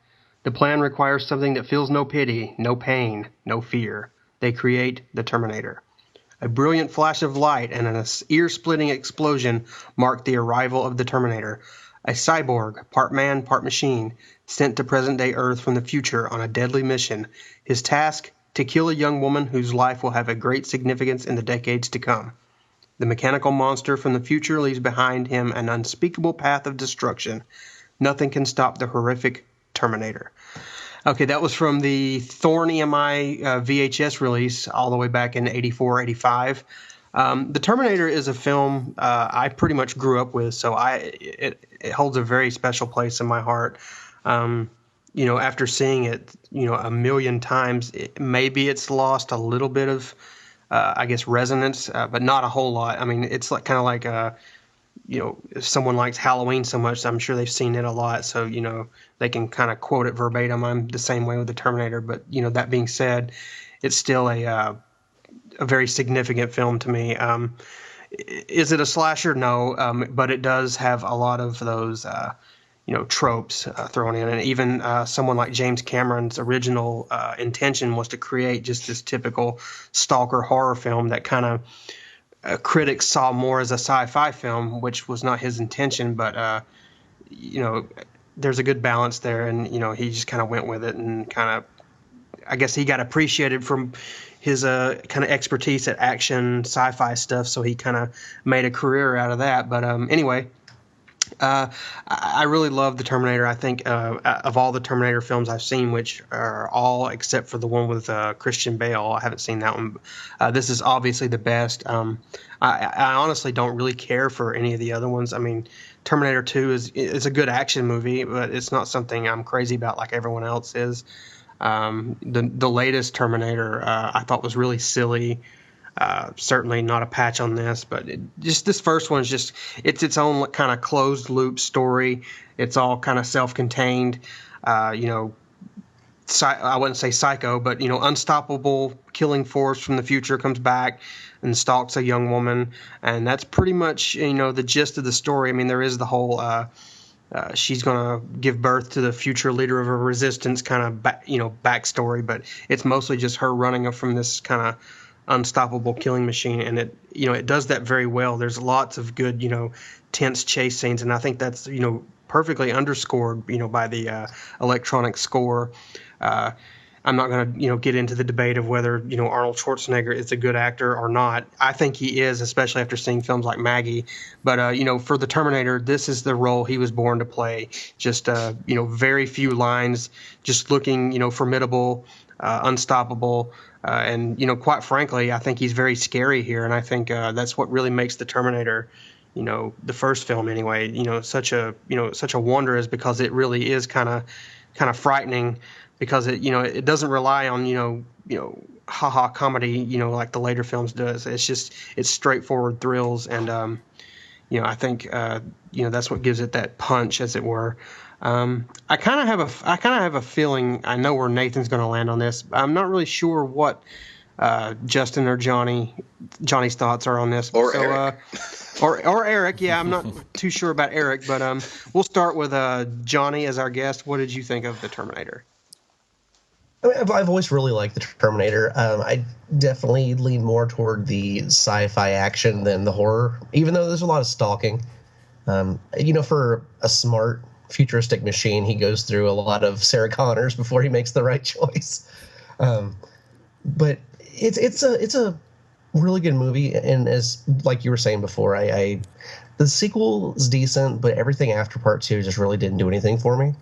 The plan requires something that feels no pity, no pain, no fear. They create the Terminator. A brilliant flash of light and an ear-splitting explosion marked the arrival of the Terminator, a cyborg, part man, part machine, sent to present-day Earth from the future on a deadly mission. His task, to kill a young woman whose life will have a great significance in the decades to come. The mechanical monster from the future leaves behind him an unspeakable path of destruction. Nothing can stop the horrific Terminator. Okay, that was from the Thorn EMI VHS release all the way back in 84, 85. The Terminator is a film I pretty much grew up with, so it holds a very special place in my heart. After seeing it, a million times, maybe it's lost a little bit of, resonance, but not a whole lot. I mean, it's kind of like, if someone likes Halloween so much, I'm sure they've seen it a lot, so, they can kind of quote it verbatim. I'm the same way with the Terminator, but, that being said, it's still a very significant film to me. Is it a slasher? No, but it does have a lot of those, tropes thrown in. And even someone like James Cameron's original intention was to create just this typical stalker horror film that kind of critics saw more as a sci-fi film, which was not his intention. But, there's a good balance there. And, he just kind of went with it and kind of, I guess he got appreciated from his kind of expertise at action sci-fi stuff, so he kind of made a career out of that. But anyway, I really love the Terminator. I think of all the Terminator films I've seen, which are all except for the one with Christian Bale, I haven't seen that one. This is obviously the best. I honestly don't really care for any of the other ones. I mean, Terminator 2 is a good action movie, but it's not something I'm crazy about like everyone else is. The latest Terminator I thought was really silly. Certainly not a patch on this, but this first one is it's its own kind of closed loop story. It's all kind of self-contained. I wouldn't say psycho, but unstoppable killing force from the future comes back and stalks a young woman, and that's pretty much the gist of the story. I mean, there is the whole she's going to give birth to the future leader of a resistance kind of backstory, but it's mostly just her running from this kind of unstoppable killing machine, and it does that very well. There's lots of good tense chase scenes, and I think that's perfectly underscored by the electronic score. I'm not going to get into the debate of whether Arnold Schwarzenegger is a good actor or not. I think he is, especially after seeing films like Maggie. But for the Terminator, this is the role he was born to play. Just very few lines, just looking formidable, unstoppable, and quite frankly, I think he's very scary here, and I think that's what really makes the Terminator, the first film anyway, such a wonder, is because it really is kind of frightening. Because it doesn't rely on haha comedy like the later films does. It's straightforward thrills, and I think that's what gives it that punch, as it were. I kind of have a feeling I know where Nathan's going to land on this. I'm not really sure what Justin or Johnny's thoughts are on this. Or Erik. Or Erik. Yeah, I'm not too sure about Erik, but we'll start with Johnny as our guest. What did you think of the Terminator? I mean, I've always really liked the Terminator. I definitely lean more toward the sci-fi action than the horror, even though there's a lot of stalking. For a smart futuristic machine, he goes through a lot of Sarah Connors before he makes the right choice. But it's a really good movie, and as like you were saying before, the sequel is decent, but everything after part 2 just really didn't do anything for me.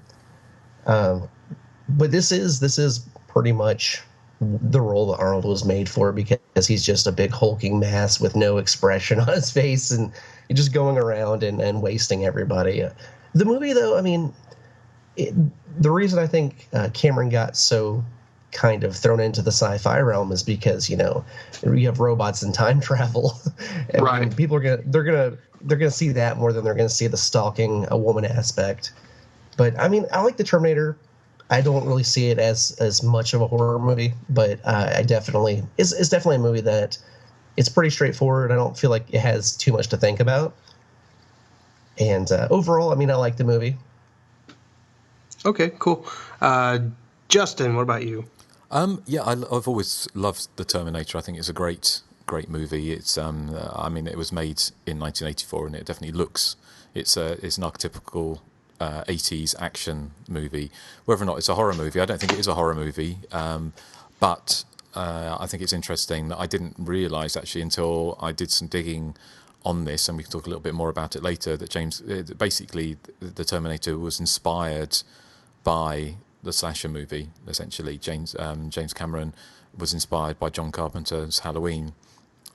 But this is pretty much the role that Arnold was made for, because he's just a big hulking mass with no expression on his face and just going around and wasting everybody. The movie, though, I mean, the reason I think Cameron got so kind of thrown into the sci-fi realm is because you have robots and time travel, and right? People are gonna see that more than they're gonna see the stalking a woman aspect. But I mean, I like the Terminator. I don't really see it as much of a horror movie, but it's definitely a movie that it's pretty straightforward. I don't feel like it has too much to think about. And overall, I mean, I like the movie. Okay, cool. Justin, what about you? I've always loved the Terminator. I think it's a great movie. It's it was made in 1984, and it definitely looks. It's an archetypical 80s action movie. Whether or not it's a horror movie, I don't think it is a horror movie. But I think it's interesting that I didn't realise actually until I did some digging on this, and we can talk a little bit more about it later, that basically the Terminator was inspired by the slasher movie. Essentially, James Cameron was inspired by John Carpenter's Halloween,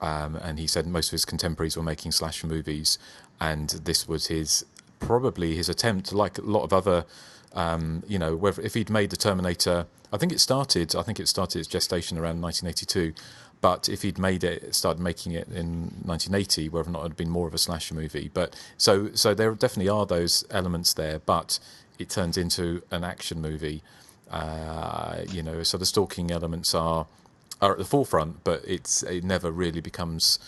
and he said most of his contemporaries were making slasher movies, and this was probably his attempt, like a lot of other, whether if he'd made the Terminator, I think it started its gestation around 1982. But if he'd started making it in 1980, whether or not it had been more of a slasher movie. But so there definitely are those elements there, but it turns into an action movie. So the stalking elements are at the forefront, but it never really becomes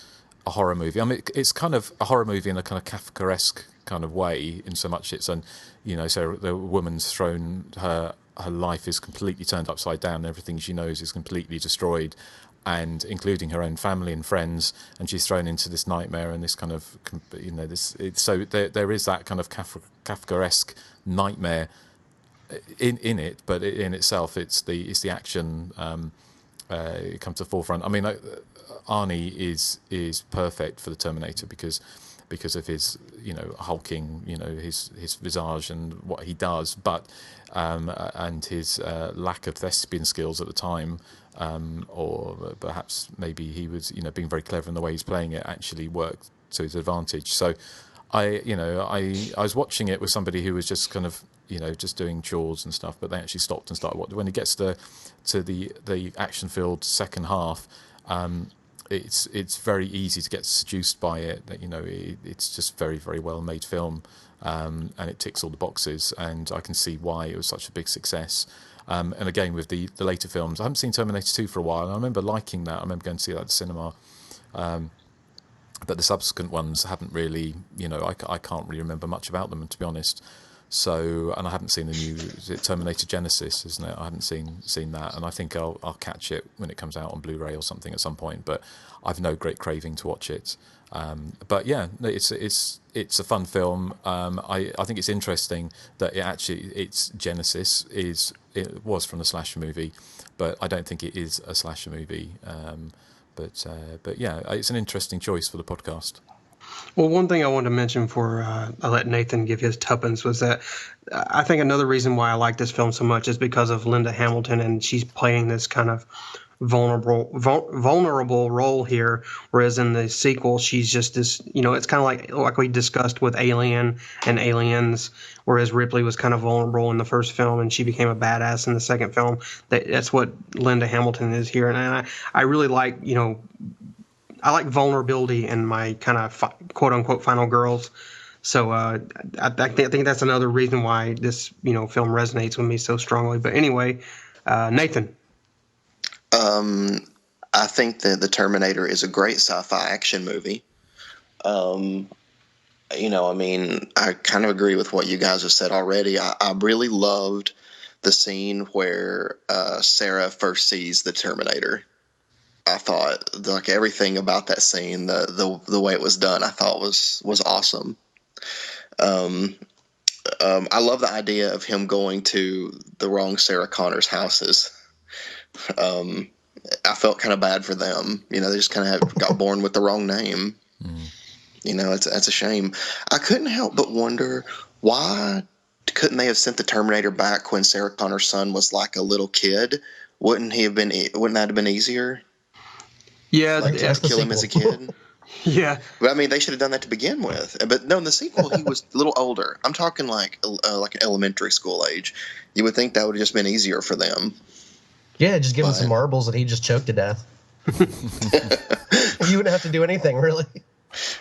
a horror movie. I mean, it's kind of a horror movie in a kind of Kafkaesque kind of way, in so much so the woman's thrown, her life is completely turned upside down. Everything she knows is completely destroyed, and including her own family and friends, and she's thrown into this nightmare and this kind of, so there is that kind of Kafkaesque nightmare in it, but in itself, it's the action it comes to the forefront. I mean, Arnie is perfect for the Terminator because of his hulking, his visage and what he does, but and his lack of thespian skills at the time. Or perhaps maybe he was, being very clever in the way he's playing it, actually worked to his advantage. So I was watching it with somebody who was just kind of, just doing chores and stuff, but they actually stopped and started watching. When it gets to the action-filled second half, it's very easy to get seduced by it. That it's just very, very well made film, and it ticks all the boxes. And I can see why it was such a big success. And again, with the later films, I haven't seen Terminator 2 for a while, and I remember liking that. I remember going to see that at the cinema. But the subsequent ones haven't really, I can't really remember much about them, to be honest. So, and I haven't seen the new Terminator Genesis, isn't it? I haven't seen that, and I think I'll catch it when it comes out on Blu-ray or something at some point. But I've no great craving to watch it. But yeah, it's a fun film. I think it's interesting that its genesis was from the slasher movie, but I don't think it is a slasher movie. But yeah, it's an interesting choice for the podcast. Well, one thing I wanted to mention before I let Nathan give his tuppence was that I think another reason why I like this film so much is because of Linda Hamilton, and she's playing this kind of vulnerable role here, whereas in the sequel she's just this, it's kind of like we discussed with Alien and Aliens, whereas Ripley was kind of vulnerable in the first film and she became a badass in the second film. That's what Linda Hamilton is here, and I really like, I like vulnerability in my kind of quote unquote final girls. So I think that's another reason why this film resonates with me so strongly. But anyway, Nathan. I think that the Terminator is a great sci-fi action movie. You know, I mean, I kind of agree with what you guys have said already. I really loved the scene where Sarah first sees the Terminator. I thought like everything about that scene, the way it was done, I thought was awesome. I love the idea of him going to the wrong Sarah Connor's houses. I felt kind of bad for them. You know, they just kind of got born with the wrong name. You know, that's a shame. I couldn't help but wonder, why couldn't they have sent the Terminator back when Sarah Connor's son was like a little kid? Wouldn't that have been easier? Yeah, like to kill him as a kid. Yeah, but I mean, they should have done that to begin with. But no, in the sequel, he was a little older. I'm talking like elementary school age. You would think that would have just been easier for them. Yeah, just give him some marbles and he just choked to death. You wouldn't have to do anything, really.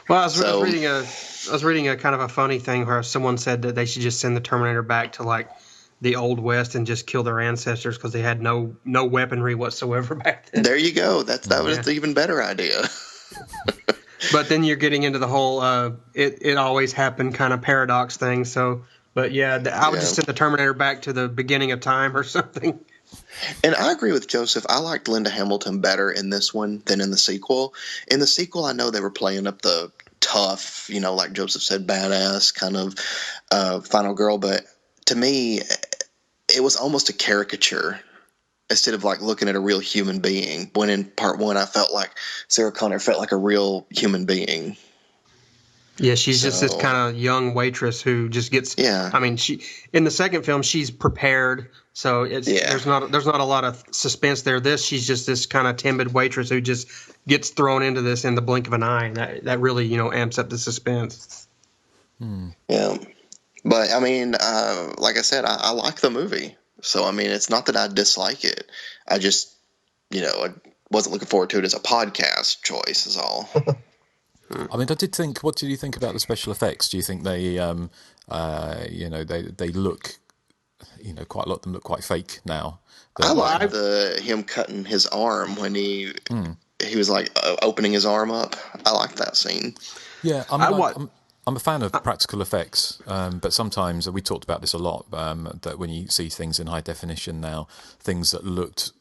Well, I was reading a kind of a funny thing where someone said that they should just send the Terminator back to like the Old West and just kill their ancestors because they had no weaponry whatsoever back then. There you go. That was an even better idea. But then you're getting into the whole it always happened kind of paradox thing. So, but I would just send the Terminator back to the beginning of time or something. And I agree with Joseph. I liked Linda Hamilton better in this one than in the sequel. In the sequel, I know they were playing up the tough, you know, like Joseph said, badass kind of final girl. But to me, it was almost a caricature instead of like looking at a real human being. When in part one, I felt like Sarah Connor felt like a real human being. Yeah, she's just this kind of young waitress who just gets. Yeah. I mean, she in the second film she's prepared, so there's not a lot of suspense there. She's just this kind of timid waitress who just gets thrown into this in the blink of an eye, and that really amps up the suspense. Yeah, but I mean, like I said, I like the movie, so I mean, it's not that I dislike it. I just I wasn't looking forward to it as a podcast choice, is all. I mean, I did think. What did you think about the special effects? Do you think they, they look, quite a lot of them look quite fake now? I like him cutting his arm when he was like opening his arm up. I like that scene. Yeah, I'm a fan of practical effects, but sometimes we talked about this a lot. That when you see things in high definition now, things that looked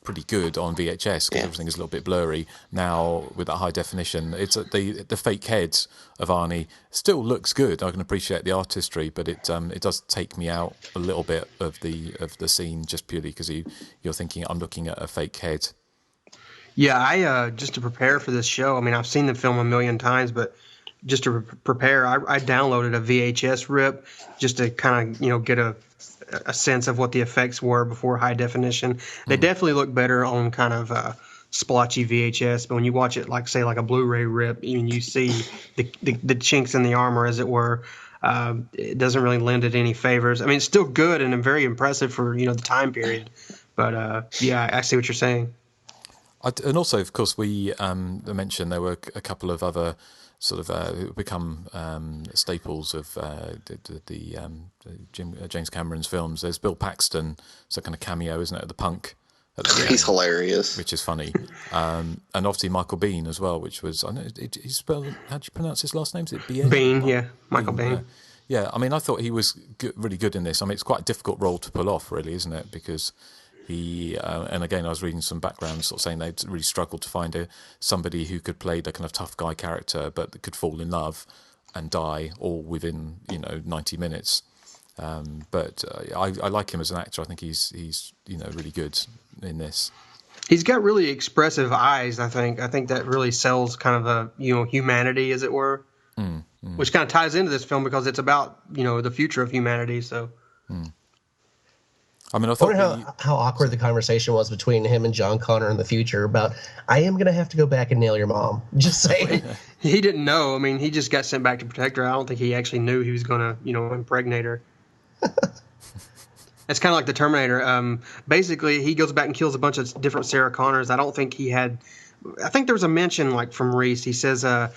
pretty good on VHS because everything is a little bit blurry now with that high definition. It's the fake head of Arnie still looks good. I can appreciate the artistry, but it does take me out a little bit of the scene just purely because you're thinking I'm looking at a fake head. Yeah, I just to prepare for this show. I mean, I've seen the film a million times, but just to prepare, I downloaded a VHS rip just to kind of get a sense of what the effects were before high definition. They definitely look better on kind of splotchy VHS, but when you watch it like a Blu-ray rip, even you see the chinks in the armor, as it were. It doesn't really lend it any favors. I mean, it's still good and very impressive for the time period. But I see what you're saying. And also, of course, we mentioned there were a couple of other sort of become staples of James Cameron's films. There's Bill Paxton, it's a kind of cameo, isn't it, the punk? He's hilarious. Which is funny. And obviously Michael Biehn as well, which was, I know, he's spelled, how do you pronounce his last name? Is it Biehn? Biehn, yeah. Michael Biehn. Yeah, I mean, I thought he was really good in this. I mean, it's quite a difficult role to pull off, really, isn't it? Because he, and again, I was reading some background sort of saying they really struggled to find somebody who could play the kind of tough guy character, but that could fall in love and die all within 90 minutes. But I like him as an actor. I think he's really good in this. He's got really expressive eyes. I think that really sells kind of a humanity, as it were, which kind of ties into this film because it's about the future of humanity. So. I mean, I wonder how awkward the conversation was between him and John Connor in the future about, I am going to have to go back and nail your mom. Just saying. He didn't know. I mean, he just got sent back to protect her. I don't think he actually knew he was going to, impregnate her. It's kind of like the Terminator. Basically, he goes back and kills a bunch of different Sarah Connors. I don't think he had. I think there was a mention like from Reese. He says the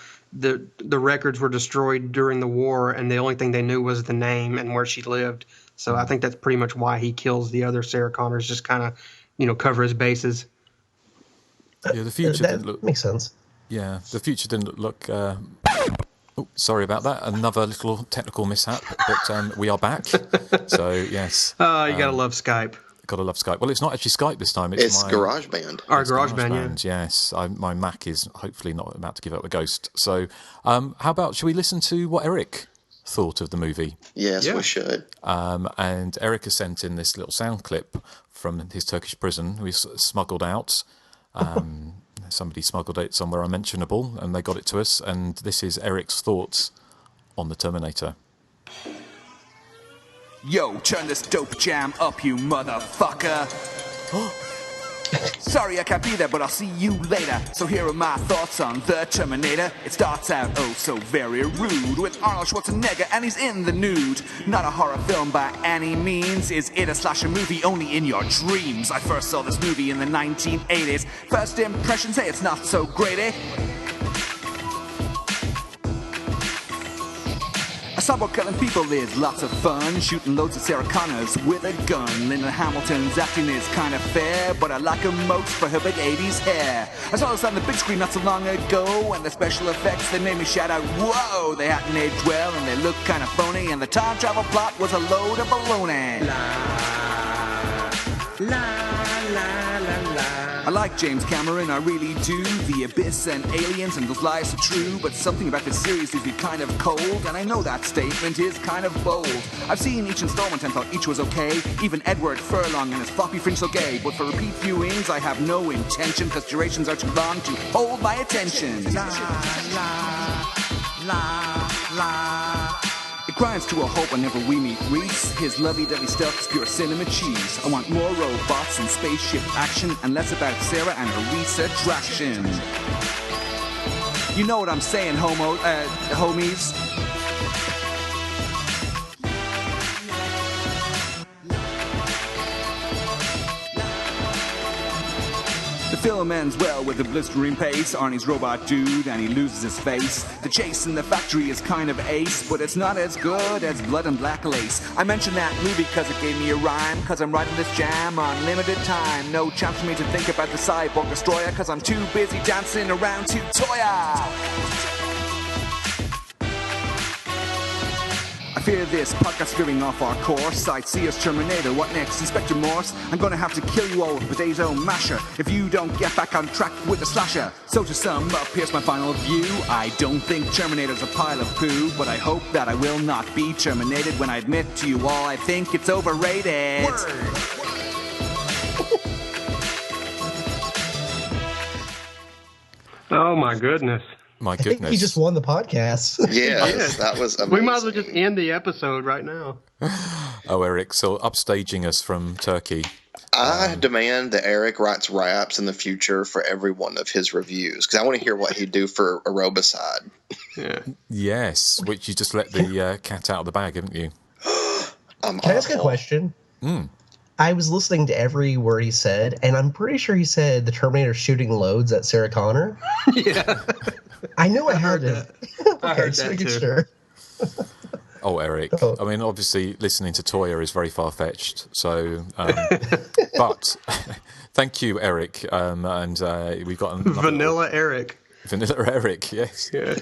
records were destroyed during the war, and the only thing they knew was the name and where she lived. So I think that's pretty much why he kills the other Sarah Connors, just kind of, cover his bases. Yeah, the future that didn't look. makes sense. Yeah, the future didn't look. Oh, sorry about that. Another little technical mishap, but we are back. So yes. You gotta love Skype. Gotta love Skype. Well, it's not actually Skype this time. It's my GarageBand. Our GarageBand, yeah. Yes, my Mac is hopefully not about to give up the ghost. So, how about, should we listen to what Erik thought of the movie? Yes, we should. And Erik has sent in this little sound clip from his Turkish prison. We smuggled out. Somebody smuggled it somewhere unmentionable, and they got it to us. And this is Erik's thoughts on the Terminator. Yo, turn this dope jam up, you motherfucker. Sorry I can't be there, but I'll see you later. So here are my thoughts on the Terminator. It starts out oh so very rude, with Arnold Schwarzenegger and he's in the nude. Not a horror film by any means. Is it a slasher movie only in your dreams? I first saw this movie in the 1980s. First impressions, hey, it's not so great, eh? Cyborg killing people is lots of fun. Shooting loads of Sarah Connors with a gun. Linda Hamilton's acting is kind of fair, but I like her most for her big 80s hair. I saw this on the big screen not so long ago, and the special effects, they made me shout out, whoa! They hadn't aged well, and they looked kind of phony, and the time travel plot was a load of baloney. La, la, la, la, la. I like James Cameron, I really do. The Abyss and Aliens and those lies are true, but something about this series leaves me kind of cold, and I know that statement is kind of bold. I've seen each installment and thought each was okay, even Edward Furlong and his floppy fringe so gay, but for repeat viewings I have no intention, cause durations are too long to hold my attention. La, la, la, la. It grinds to a halt whenever we meet Reese. His lovey-dovey stuff is pure cinema cheese. I want more robots and spaceship action, and less about Sarah and her Reese attraction. You know what I'm saying, homies? The film ends well with a blistering pace. Arnie's robot dude and he loses his face. The chase in the factory is kind of ace, but it's not as good as Blood and Black Lace. I mentioned that movie cause it gave me a rhyme, cause I'm writing this jam on limited time. No chance for me to think about the cyborg destroyer, cause I'm too busy dancing around to Toya. I fear this podcast veering off our course. Sightseers Terminator, what next? Inspector Morse? I'm gonna have to kill you all with potato masher if you don't get back on track with the slasher. So to sum up, here's my final view. I don't think Terminator's a pile of poo, but I hope that I will not be terminated when I admit to you all I think it's overrated. Oh my goodness. My I goodness. think he just won the podcast. Yes, that was amazing. We might as well just end the episode right now. Oh, Erik, so upstaging us from Turkey. I demand that Erik writes raps in the future for every one of his reviews, because I want to hear what he'd do for Aerobicide. Yeah. Yes, which you just let the cat out of the bag, haven't you? Can I ask a question? I was listening to every word he said, and I'm pretty sure he said the Terminator shooting loads at Sarah Connor. Yeah. I know I heard that. it. I heard that too. Sure. Oh, Erik. I mean, obviously, listening to Toya is very far-fetched. So, but thank you, Erik. And we've got Vanilla Erik. Vanilla Erik, yes. Yeah.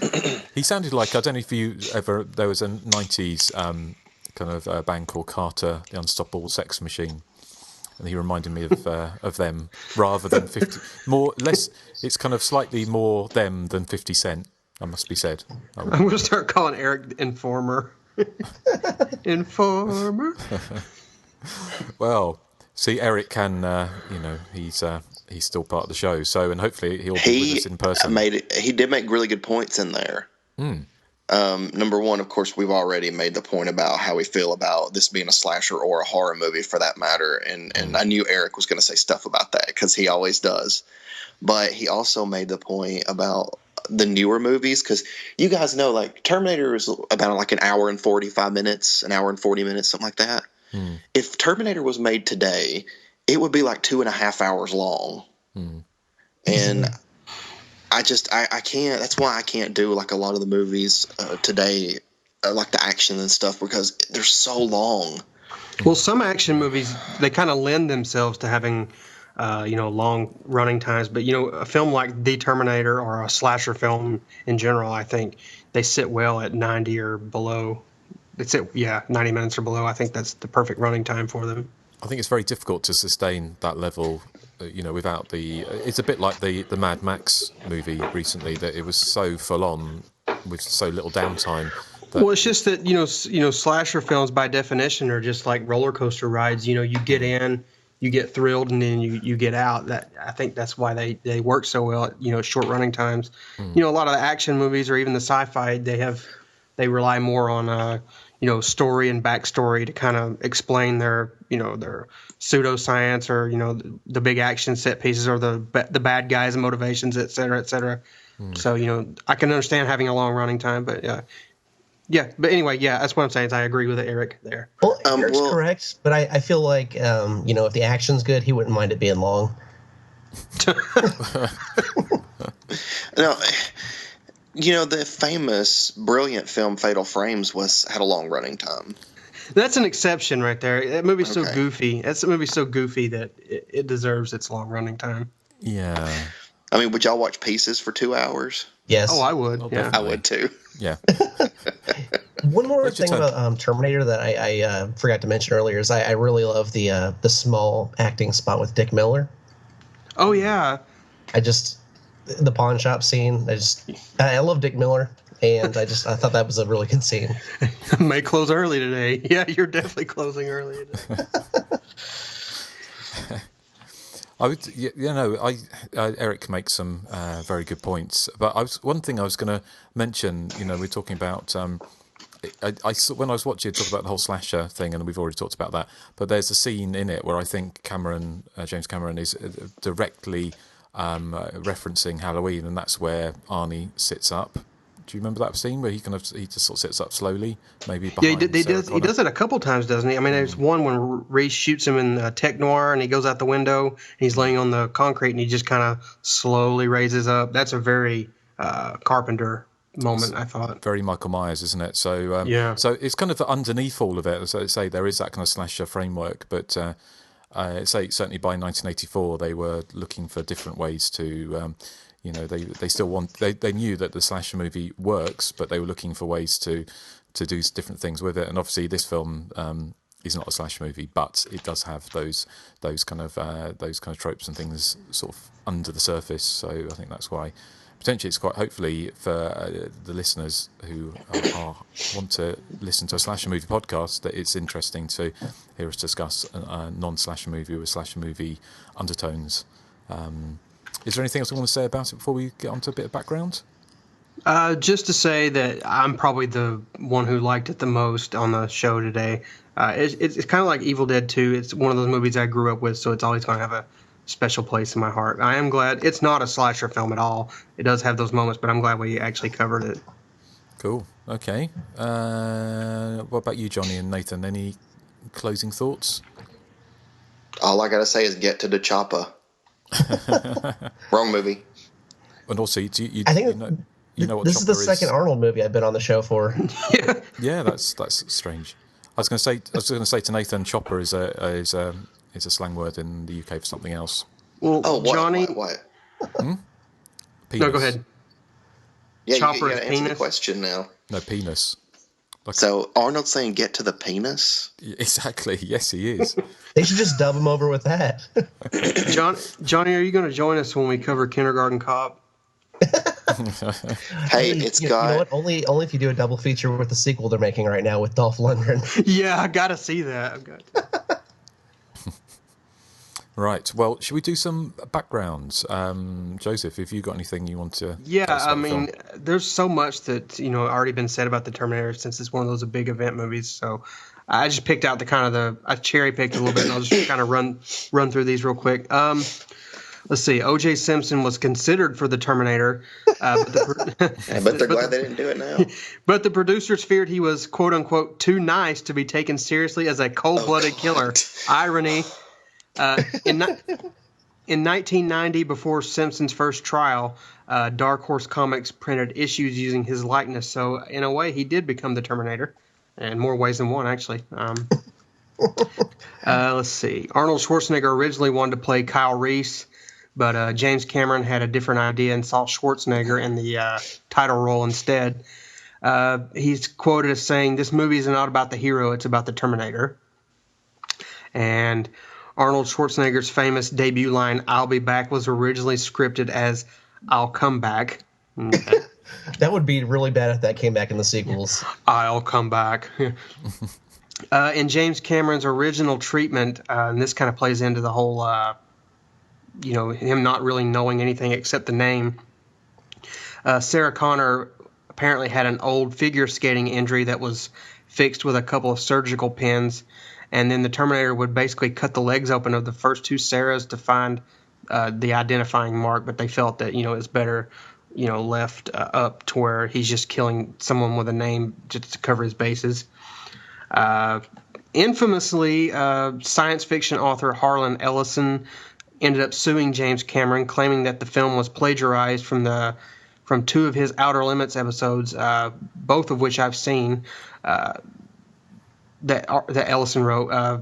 He sounded like, I don't know if you ever, there was a 90s kind of band called Carter, the Unstoppable Sex Machine. And he reminded me of them rather than 50. Less. It's kind of slightly more them than 50 Cent. That must be said. I'm going to start calling Erik Informer. Informer. Well, see, Erik can. He's still part of the show. So, and hopefully he'll be with us in person. He did make really good points in there. Number one, of course, we've already made the point about how we feel about this being a slasher or a horror movie for that matter. And I knew Erik was going to say stuff about that because he always does. But he also made the point about the newer movies, because you guys know, like, Terminator is about like an hour and 45 minutes, an hour and 40 minutes, something like that. If Terminator was made today, it would be like 2.5 hours long. And I can't. That's why I can't do like a lot of the movies today, like the action and stuff, because they're so long. Well, some action movies, they kind of lend themselves to having long running times. But, a film like The Terminator or a slasher film in general, I think they sit well at 90 or below. 90 minutes or below. I think that's the perfect running time for them. I think it's very difficult to sustain that level, without it's a bit like the Mad Max movie recently, that it was so full on with so little downtime. Well, it's just that, slasher films by definition are just like roller coaster rides. You get in, you get thrilled, and then you get out. I think that's why they work so well at, short running times. A lot of the action movies or even the sci-fi, they rely more on, story and backstory to kind of explain their pseudoscience or, the big action set pieces or the bad guys and motivations, et cetera, et cetera. So, I can understand having a long running time, but but anyway, that's what I'm saying. Is I agree with Erik there. Well, Erik's correct, but I feel like, if the action's good, he wouldn't mind it being long. No, the famous, brilliant film Fatal Frames had a long running time. That's an exception right there. That movie's so goofy. That's a movie so goofy that it deserves its long running time. Yeah. I mean, would y'all watch Pieces for 2 hours? Yes. Oh, I would. Yeah, I would too. Yeah. One more thing about Terminator that I forgot to mention earlier is I really love the small acting spot with Dick Miller. Oh yeah. The pawn shop scene. I love Dick Miller, and I thought that was a really good scene. May close early today. Yeah, you're definitely closing early today. Erik makes some very good points. But one thing I was going to mention, we're talking about. I saw, when I was watching it, talk about the whole slasher thing, and we've already talked about that. But there's a scene in it where I think James Cameron, is directly referencing Halloween, and that's where Arnie sits up. Do you remember that scene where he just sort of sits up slowly, maybe behind? Yeah, he does it a couple times, doesn't he? I mean, there's one when Reese shoots him in Tech Noir, and he goes out the window, and he's laying on the concrete, and he just kind of slowly raises up. That's a very Carpenter moment, I thought. Very Michael Myers, isn't it? So so it's kind of underneath all of it. As I say, there is that kind of slasher framework, but certainly by 1984 they were looking for different ways to. They still they knew that the slasher movie works, but they were looking for ways to do different things with it. And obviously, this film is not a slasher movie, but it does have those kind of tropes and things sort of under the surface. So I think that's why potentially it's quite, hopefully for the listeners who want to listen to a slasher movie podcast, that it's interesting to hear us discuss a non-slasher movie with slasher movie undertones. Is there anything else I want to say about it before we get onto a bit of background? Just to say that I'm probably the one who liked it the most on the show today. It's kind of like Evil Dead 2. It's one of those movies I grew up with, so it's always going to have a special place in my heart. I am glad it's not a slasher film at all. It does have those moments, but I'm glad we actually covered it. Cool. Okay. What about you, Johnny and Nathan? Any closing thoughts? All I got to say is get to the chopper. Wrong movie. And also, I think you know what this is the second Arnold movie I've been on the show for. Yeah, that's strange. I was going to say to Nathan, chopper is a slang word in the UK for something else. Well, Johnny, what? Penis. No, go ahead. Yeah, chopper you is answer penis. the question now. No, penis. So Arnold's saying get to the penis? Exactly. Yes, he is. They should just dub him over with that. Johnny, are you going to join us when we cover Kindergarten Cop? Hey, you know what? Only if you do a double feature with the sequel they're making right now with Dolph Lundgren. Yeah, I got to see that. Right. Well, should we do some backgrounds? Joseph, if you got anything you want to... Yeah, I mean, there's so much that, already been said about the Terminator since it's one of those big event movies. So I just picked out I cherry-picked a little bit, and I'll just kind of run through these real quick. Let's see. O.J. Simpson was considered for the Terminator. But they're glad they didn't do it now. But the producers feared he was, quote-unquote, too nice to be taken seriously as a cold-blooded killer. Irony. In 1990, before Simpson's first trial, Dark Horse Comics printed issues using his likeness. So, in a way, he did become the Terminator. In more ways than one, actually. Let's see. Arnold Schwarzenegger originally wanted to play Kyle Reese, but James Cameron had a different idea and saw Schwarzenegger in the title role instead. He's quoted as saying, "This movie is not about the hero, it's about the Terminator." And Arnold Schwarzenegger's famous debut line, "I'll be back," was originally scripted as "I'll come back." Okay. That would be really bad if that came back in the sequels. I'll come back. In James Cameron's original treatment, and this kind of plays into the whole, him not really knowing anything except the name, Sarah Connor apparently had an old figure skating injury that was fixed with a couple of surgical pins, and then the Terminator would basically cut the legs open of the first two Sarahs to find the identifying mark, but they felt that, it's better, left up to where he's just killing someone with a name just to cover his bases. Infamously, science fiction author Harlan Ellison ended up suing James Cameron, claiming that the film was plagiarized from two of his Outer Limits episodes, both of which I've seen, that Ellison wrote,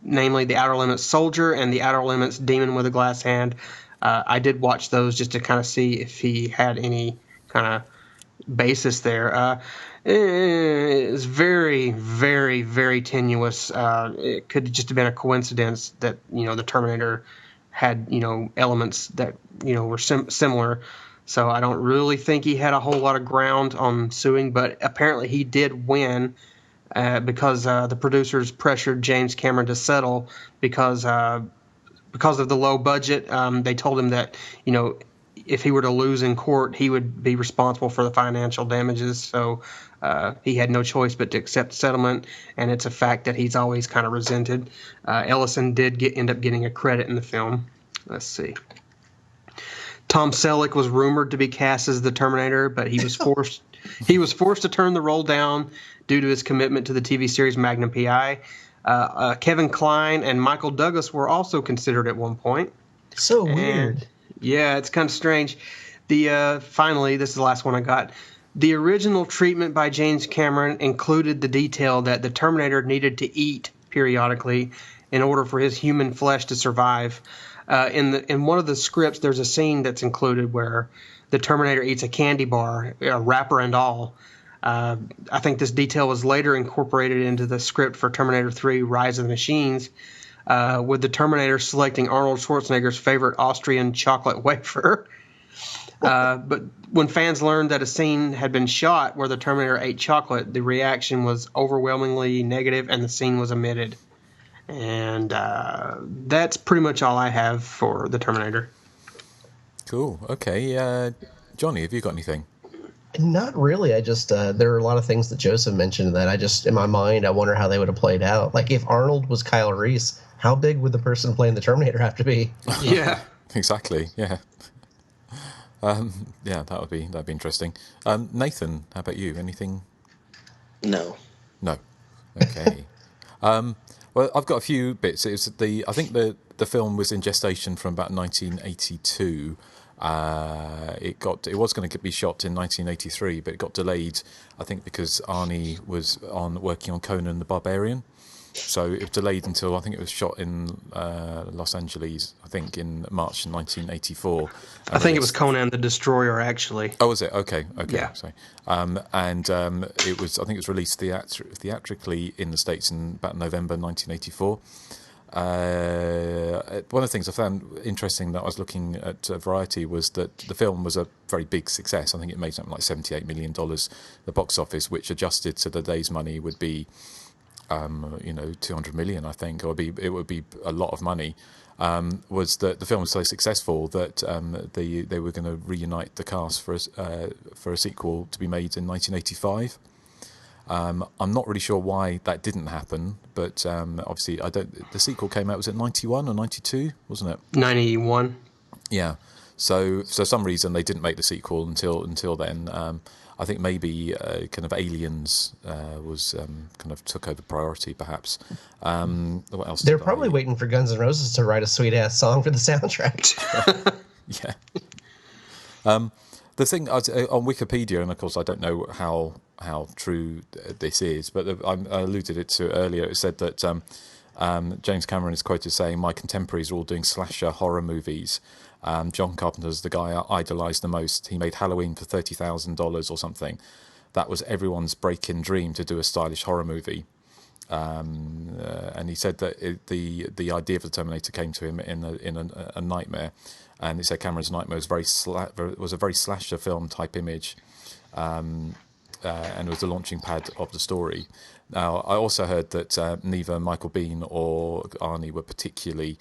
namely The Outer Limits Soldier and The Outer Limits Demon with a Glass Hand. I did watch those just to kind of see if he had any kind of basis there. It's very, very, very tenuous. It could just have been a coincidence that, the Terminator had, elements that, were similar. So I don't really think he had a whole lot of ground on suing, but apparently he did win because the producers pressured James Cameron to settle because of the low budget. They told him that, if he were to lose in court, he would be responsible for the financial damages. So he had no choice but to accept the settlement, and it's a fact that he's always kind of resented. Ellison did end up getting a credit in the film. Let's see. Tom Selleck was rumored to be cast as the Terminator, but he was forced to turn the role down due to his commitment to the TV series Magnum P.I. Kevin Kline and Michael Douglas were also considered at one point. So weird. Yeah, it's kind of strange. Finally, this is the last one I got. The original treatment by James Cameron included the detail that the Terminator needed to eat periodically in order for his human flesh to survive. In one of the scripts, there's a scene that's included where the Terminator eats a candy bar, wrapper and all. I think this detail was later incorporated into the script for Terminator 3: Rise of the Machines, with the Terminator selecting Arnold Schwarzenegger's favorite Austrian chocolate wafer. But when fans learned that a scene had been shot where the Terminator ate chocolate, the reaction was overwhelmingly negative and the scene was omitted. And that's pretty much all I have for the Terminator. Cool. Okay. Johnny, have you got anything? Not really. I just there are a lot of things that Joseph mentioned that I just, in my mind, I wonder how they would have played out. Like if Arnold was Kyle Reese, how big would the person playing the Terminator have to be? Yeah. Exactly. Yeah. That'd be interesting. Nathan, how about you? Anything? No. Okay. Well, I've got a few bits. I think the film was in gestation from about 1982. It was going to be shot in 1983, but it got delayed, I think, because Arnie was working on Conan the Barbarian. So it was delayed until, I think it was shot in Los Angeles, I think, in March 1984. I think it was Conan the Destroyer, actually. Oh, was it? Okay. Yeah. Sorry. It was, I think it was released theatrically in the States in about November 1984. One of the things I found interesting that I was looking at Variety was that the film was a very big success. I think it made something like $78 million at the box office, which adjusted to today's money would be 200 million, I think, or it would be a lot of money. Was that the film was so successful that they were going to reunite the cast for a sequel to be made in 1985. I'm not really sure why that didn't happen, but obviously the sequel came out, was it 91 or 92, wasn't it? 91. Yeah. So for some reason they didn't make the sequel until then. I think maybe kind of Aliens was kind of took over priority, perhaps. What else? They're probably waiting for Guns N' Roses to write a sweet ass song for the soundtrack. Yeah. The thing on Wikipedia, and of course I don't know how how true this is, but I alluded it to earlier. It said that James Cameron is quoted saying, "My contemporaries are all doing slasher horror movies. John Carpenter's the guy I idolised the most. He made Halloween for $30,000 or something. That was everyone's break-in dream, to do a stylish horror movie." And he said that the idea of the Terminator came to him in a nightmare, and he said Cameron's nightmare was a very slasher film type image, and was the launching pad of the story. Now, I also heard that neither Michael Biehn or Arnie were particularly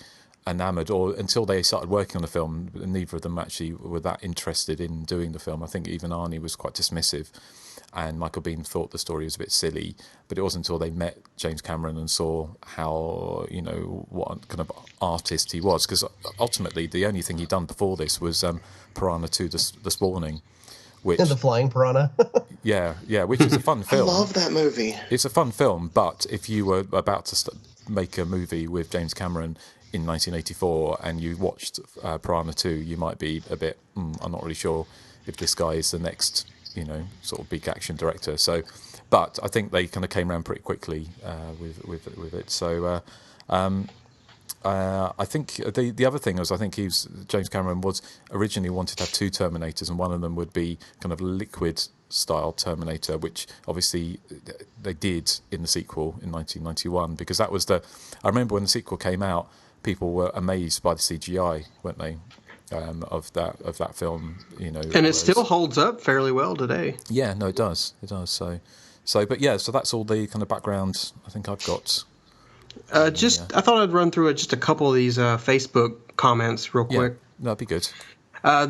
enamoured, or until they started working on the film, neither of them actually were that interested in doing the film. I think even Arnie was quite dismissive, and Michael Biehn thought the story was a bit silly. But it wasn't until they met James Cameron and saw how, what kind of artist he was, because ultimately the only thing he'd done before this was Piranha 2: The Spawning. Which, and the flying piranha. yeah, which is a fun film. I love that movie. It's a fun film, but if you were about to make a movie with James Cameron in 1984 and you watched Piranha 2, you might be a bit, I'm not really sure if this guy is the next, sort of big action director. So, but I think they kind of came around pretty quickly with it. So, I think the other thing was, I think James Cameron was originally wanted to have two Terminators, and one of them would be kind of liquid style Terminator, which obviously they did in the sequel in 1991, because that was I remember when the sequel came out, people were amazed by the CGI, weren't they? Of that film, and it still holds up fairly well today. Yeah, no, it does. So but yeah, so that's all the kind of background I think I've got. I thought I'd run through just a couple of these Facebook comments real quick. Yeah, that'd be good.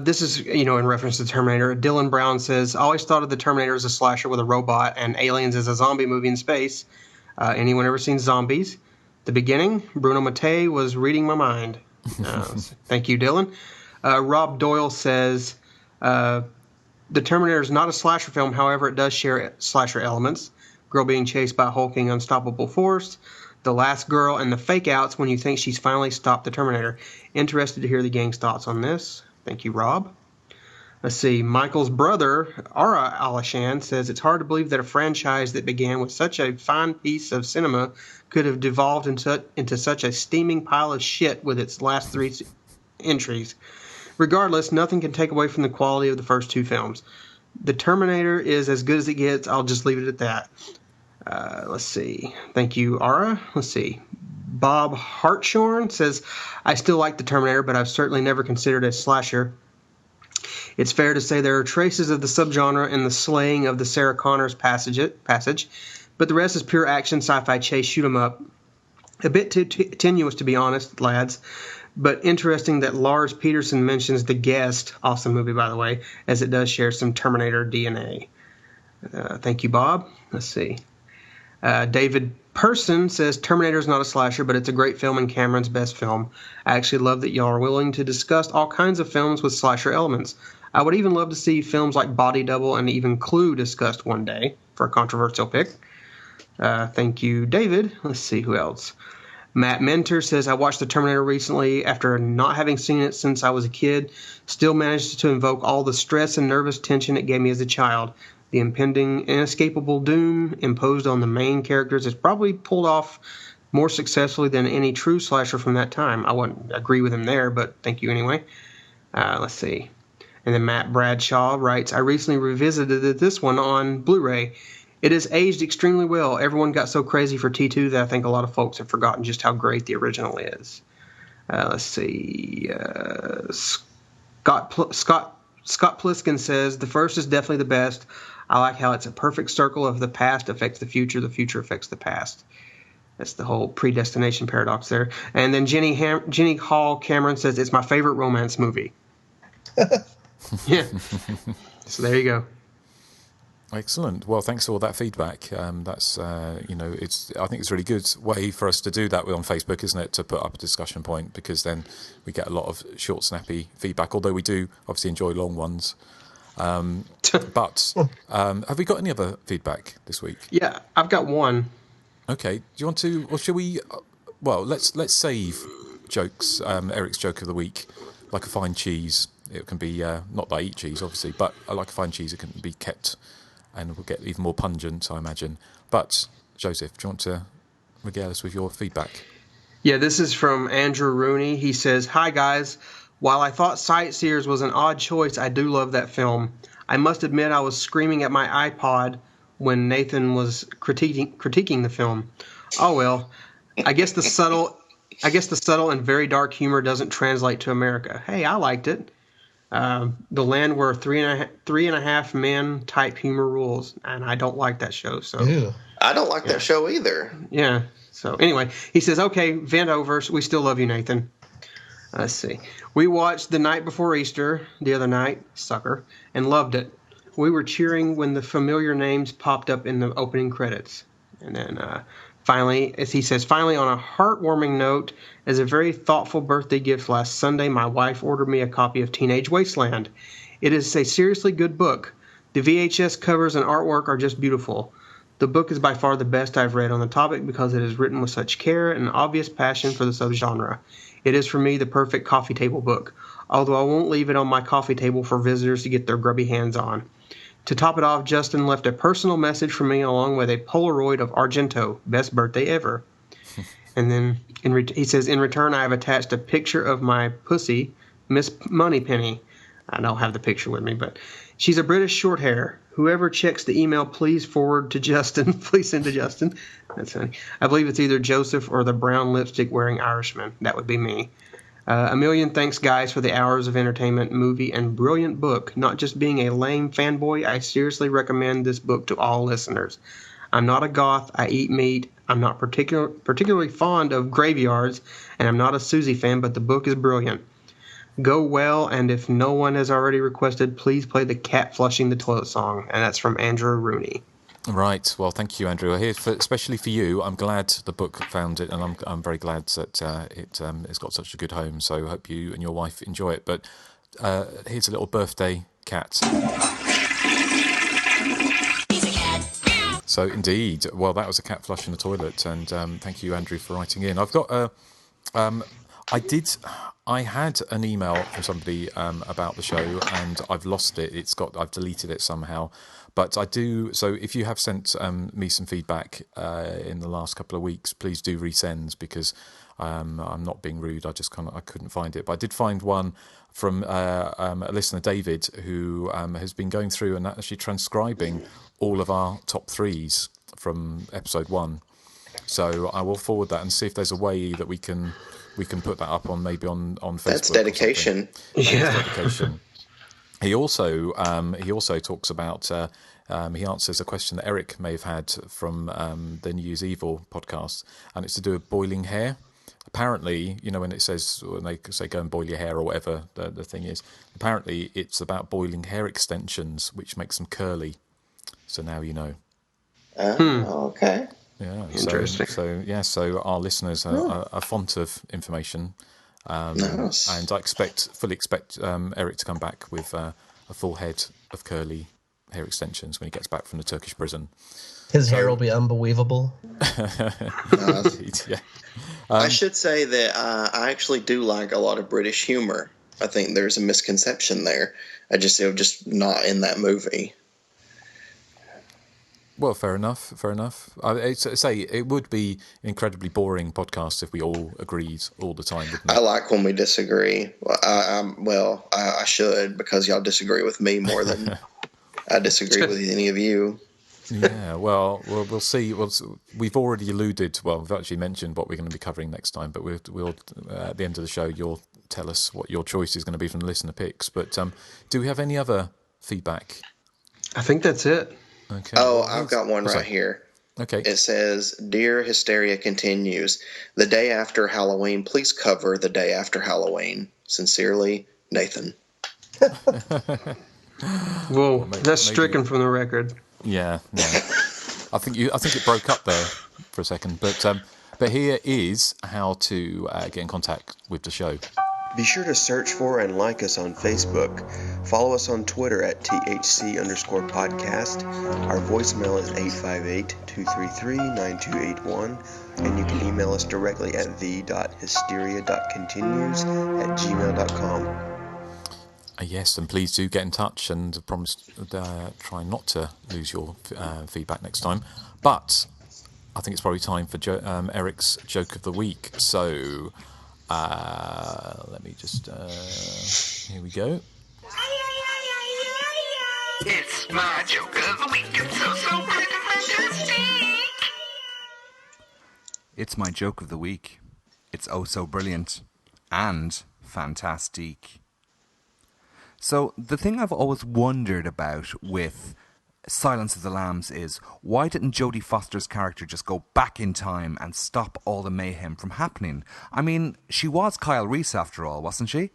This is, in reference to Terminator. Dylan Brown says, "I always thought of the Terminator as a slasher with a robot, and Aliens as a zombie movie in space. Anyone ever seen Zombies? The beginning, Bruno Mattei was reading my mind." Thank you, Dylan. Rob Doyle says, "The Terminator is not a slasher film. However, it does share slasher elements. Girl being chased by a hulking, unstoppable force. The last girl and the fake outs when you think she's finally stopped the Terminator. Interested to hear the gang's thoughts on this." Thank you, Rob. Let's see. Michael's brother, Ara Alashan, says, "It's hard to believe that a franchise that began with such a fine piece of cinema could have devolved into such a steaming pile of shit with its last three entries. Regardless, nothing can take away from the quality of the first two films. The Terminator is as good as it gets. I'll just leave it at that." Let's see. Thank you, Ara. Let's see. Bob Hartshorn says, "I still like the Terminator, but I've certainly never considered it a slasher. It's fair to say there are traces of the subgenre in the slaying of the Sarah Connor's passage, but the rest is pure action, sci-fi chase, shoot 'em up. A bit too tenuous, to be honest, lads, but interesting that Lars Peterson mentions The Guest, awesome movie, by the way, as it does share some Terminator DNA." Thank you, Bob. Let's see. David Person says, "Terminator is not a slasher, but it's a great film and Cameron's best film. I actually love that y'all are willing to discuss all kinds of films with slasher elements. I would even love to see films like Body Double and even Clue discussed one day," for a controversial pick. Thank you, David. Let's see who else. Matt Mentor says, "I watched The Terminator recently after not having seen it since I was a kid. Still managed to invoke all the stress and nervous tension it gave me as a child. The impending, inescapable doom imposed on the main characters is probably pulled off more successfully than any true slasher from that time." I wouldn't agree with him there, but thank you anyway. Let's see. And then Matt Bradshaw writes, "I recently revisited this one on Blu-ray. It has aged extremely well. Everyone got so crazy for T2 that I think a lot of folks have forgotten just how great the original is." Let's see. Scott Pliskin says, "The first is definitely the best. I like how it's a perfect circle of the past affects the future affects the past." That's the whole predestination paradox there. And then Jenny Hall Cameron says, "It's my favorite romance movie." Yeah. So there you go. Excellent. Well, thanks for all that feedback. That's I think it's a really good way for us to do that on Facebook, isn't it? To put up a discussion point, because then we get a lot of short, snappy feedback. Although we do obviously enjoy long ones. But have we got any other feedback this week? Yeah, I've got one. Okay. Do you want to, or should we? Well, let's save jokes. Eric's joke of the week, like a fine cheese. It can be not that I eat cheese, obviously, but I like a fine cheese. It can be kept and will get even more pungent, I imagine. But Joseph, do you want to regale us with your feedback? Yeah, this is from Andrew Rooney. He says, "Hi guys. While I thought Sightseers was an odd choice, I do love that film. I must admit I was screaming at my iPod when Nathan was critiquing the film. Oh well, I guess the subtle and very dark humor doesn't translate to America. Hey, I liked it. The land where three and a half men type humor rules, and I don't like that show. So Ew. I don't like that show either. Yeah. So anyway, he says, okay, vent over. We still love you, Nathan. Let's see. We watched The Night Before Easter the other night, sucker, and loved it. We were cheering when the familiar names popped up in the opening credits. And then finally, as he says, finally, on a heartwarming note, as a very thoughtful birthday gift last Sunday, my wife ordered me a copy of Teenage Wasteland. It is a seriously good book. The VHS covers and artwork are just beautiful. The book is by far the best I've read on the topic because it is written with such care and obvious passion for the subgenre. It is for me the perfect coffee table book, although I won't leave it on my coffee table for visitors to get their grubby hands on. To top it off, Justin left a personal message for me along with a Polaroid of Argento, best birthday ever. And then he says, in return, I have attached a picture of my pussy, Miss Moneypenny. I don't have the picture with me, but she's a British short hair. Whoever checks the email, please forward to Justin. Please send to Justin. That's funny. I believe it's either Joseph or the brown lipstick wearing Irishman. That would be me. A million thanks, guys, for the hours of entertainment, movie, and brilliant book. Not just being a lame fanboy, I seriously recommend this book to all listeners. I'm not a goth. I eat meat. I'm not particularly fond of graveyards, and I'm not a Susie fan, but the book is brilliant. Go well, and if no one has already requested, please play the cat flushing the toilet song. And that's from Andrew Rooney. Right. Well, thank you, Andrew. Especially for you, I'm glad the book found it, and I'm very glad that it's got such a good home. So I hope you and your wife enjoy it. But here's a little birthday cat. So indeed, well, that was a cat flushing the toilet, and thank you, Andrew, for writing in. I've got I had an email from somebody about the show, and I've lost it. I've deleted it somehow. But I do. So if you have sent me some feedback in the last couple of weeks, please do resend, because I'm not being rude. I couldn't find it. But I did find one from a listener, David, who has been going through and actually transcribing all of our top threes from episode 1. So I will forward that and see if there's a way that we can put that up on Facebook. That's dedication. Yeah. Dedication. He also talks about he answers a question that Erik may have had from the New Year's Evil podcast, and it's to do with boiling hair. Apparently, when they say go and boil your hair or whatever the thing is, apparently it's about boiling hair extensions, which makes them curly. So now you know. Okay. Yeah, interesting. So our listeners are font of information, nice. And I fully expect Erik to come back with a full head of curly hair extensions when he gets back from the Turkish prison. His hair will be unbelievable. Yeah. I should say that I actually do like a lot of British humor. I think there's a misconception there. It was just not in that movie. Well, fair enough. It would be an incredibly boring podcast if we all agreed all the time, wouldn't it? I like when we disagree. I should, because y'all disagree with me more than I disagree with any of you. Yeah, well, we'll see. We've already alluded. Well, we've actually mentioned what we're going to be covering next time. But we'll at the end of the show, you'll tell us what your choice is going to be from the listener picks. But do we have any other feedback? I think that's it. Okay. Oh, I've got one right here. Okay. It says, "Dear Hysteria continues, the day after Halloween, please cover the day after Halloween. Sincerely, Nathan." Whoa, that's stricken from the record. Yeah. I think it broke up there for a second, but here is how to get in contact with the show. Be sure to search for and like us on Facebook. Follow us on Twitter at THC_podcast. Our voicemail is 858-233-9281. And you can email us directly at the.hysteria.continues@gmail.com. Yes, and please do get in touch, and promise try not to lose your feedback next time. But I think it's probably time for Erik's joke of the week. So let me just here we go. It's my joke of the week. It's so fantastic. It's my joke of the week. It's oh so brilliant and fantastic. So the thing I've always wondered about with Silence of the Lambs is, why didn't Jodie Foster's character just go back in time and stop all the mayhem from happening? I mean, she was Kyle Reese after all, wasn't she?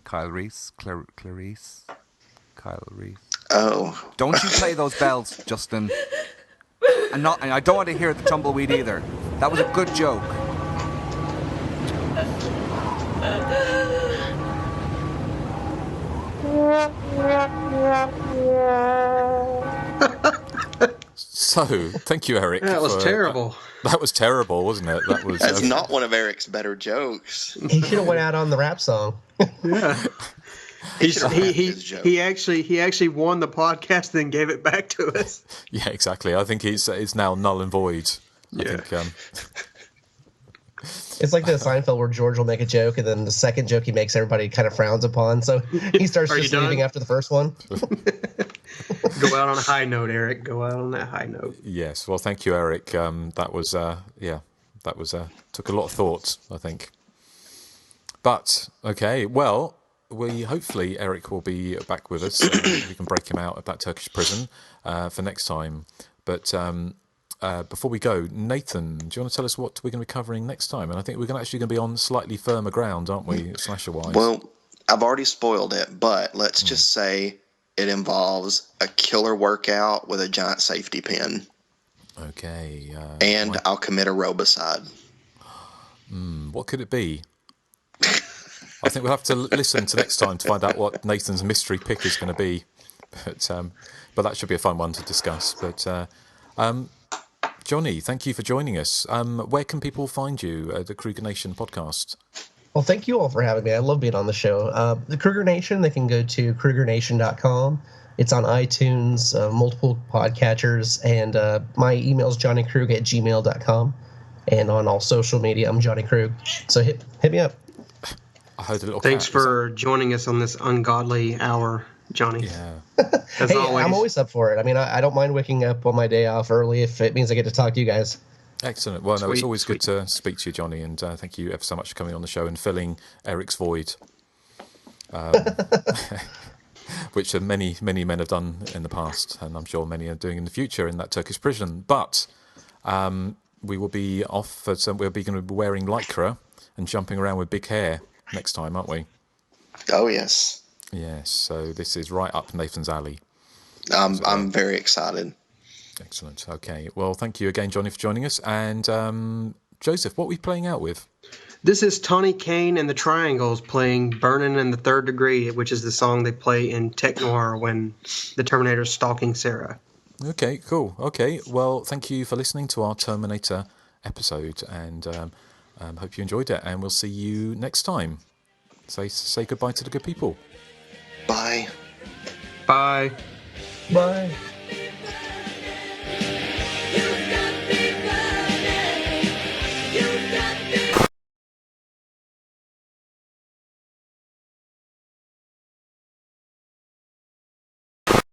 Kyle Reese? Clarice? Kyle Reese? Oh. Don't you play those bells, Justin. And I don't want to hear the tumbleweed either. That was a good joke. So, thank you, Erik. That was terrible. That was terrible, wasn't it? That's not one of Erik's better jokes. He should have went out on the rap song. Yeah. He actually won the podcast, then gave it back to us. Yeah, exactly. I think it's now null and void. Yeah. I think, it's like the Seinfeld where George will make a joke, and then the second joke he makes, everybody kind of frowns upon. So he starts just leaving after the first one. Go out on a high note, Erik. Go out on that high note. Yes. Well, thank you, Erik. That was took a lot of thought, I think. But okay, well, hopefully Erik will be back with us. We can break him out of that Turkish prison for next time. But before we go, Nathan, do you want to tell us what we're going to be covering next time? And I think we're actually going to be on slightly firmer ground, aren't we, slasher-wise? Well, I've already spoiled it, but let's just say it involves a killer workout with a giant safety pin. Okay. And I'll commit a robicide. What could it be? I think we'll have to listen to next time to find out what Nathan's mystery pick is going to be. But that should be a fun one to discuss. But Johnny, thank you for joining us. Where can people find you at the Kruger Nation podcast? Well, thank you all for having me. I love being on the show. The Kruger Nation, they can go to KrugerNation.com. It's on iTunes, multiple podcatchers, and my email is johnnykrug@gmail.com. And on all social media, I'm Johnny Krug. So hit me up. I heard a little. Thanks for joining us on this ungodly hour, Johnny. Yeah. Hey, I'm always up for it. I mean, I don't mind waking up on my day off early if it means I get to talk to you guys. Excellent. Well, no, it's always good to speak to you, Johnny, and thank you ever so much for coming on the show and filling Erik's void, which many men have done in the past, and I'm sure many are doing in the future in that Turkish prison. But we will be off. We'll be going to be wearing lycra and jumping around with big hair next time, aren't we? Oh yes. Yes. So this is right up Nathan's alley. I'm very excited. Excellent. Okay. Well, thank you again, Johnny, for joining us. And Joseph, what are we playing out with? This is Tawny Kane and the Triangles playing Burnin' in the Third Degree, which is the song they play in Tech Noir when the Terminator's stalking Sarah. Okay, cool. Okay. Well, thank you for listening to our Terminator episode, and hope you enjoyed it. And we'll see you next time. Say goodbye to the good people. Bye. Bye. Bye.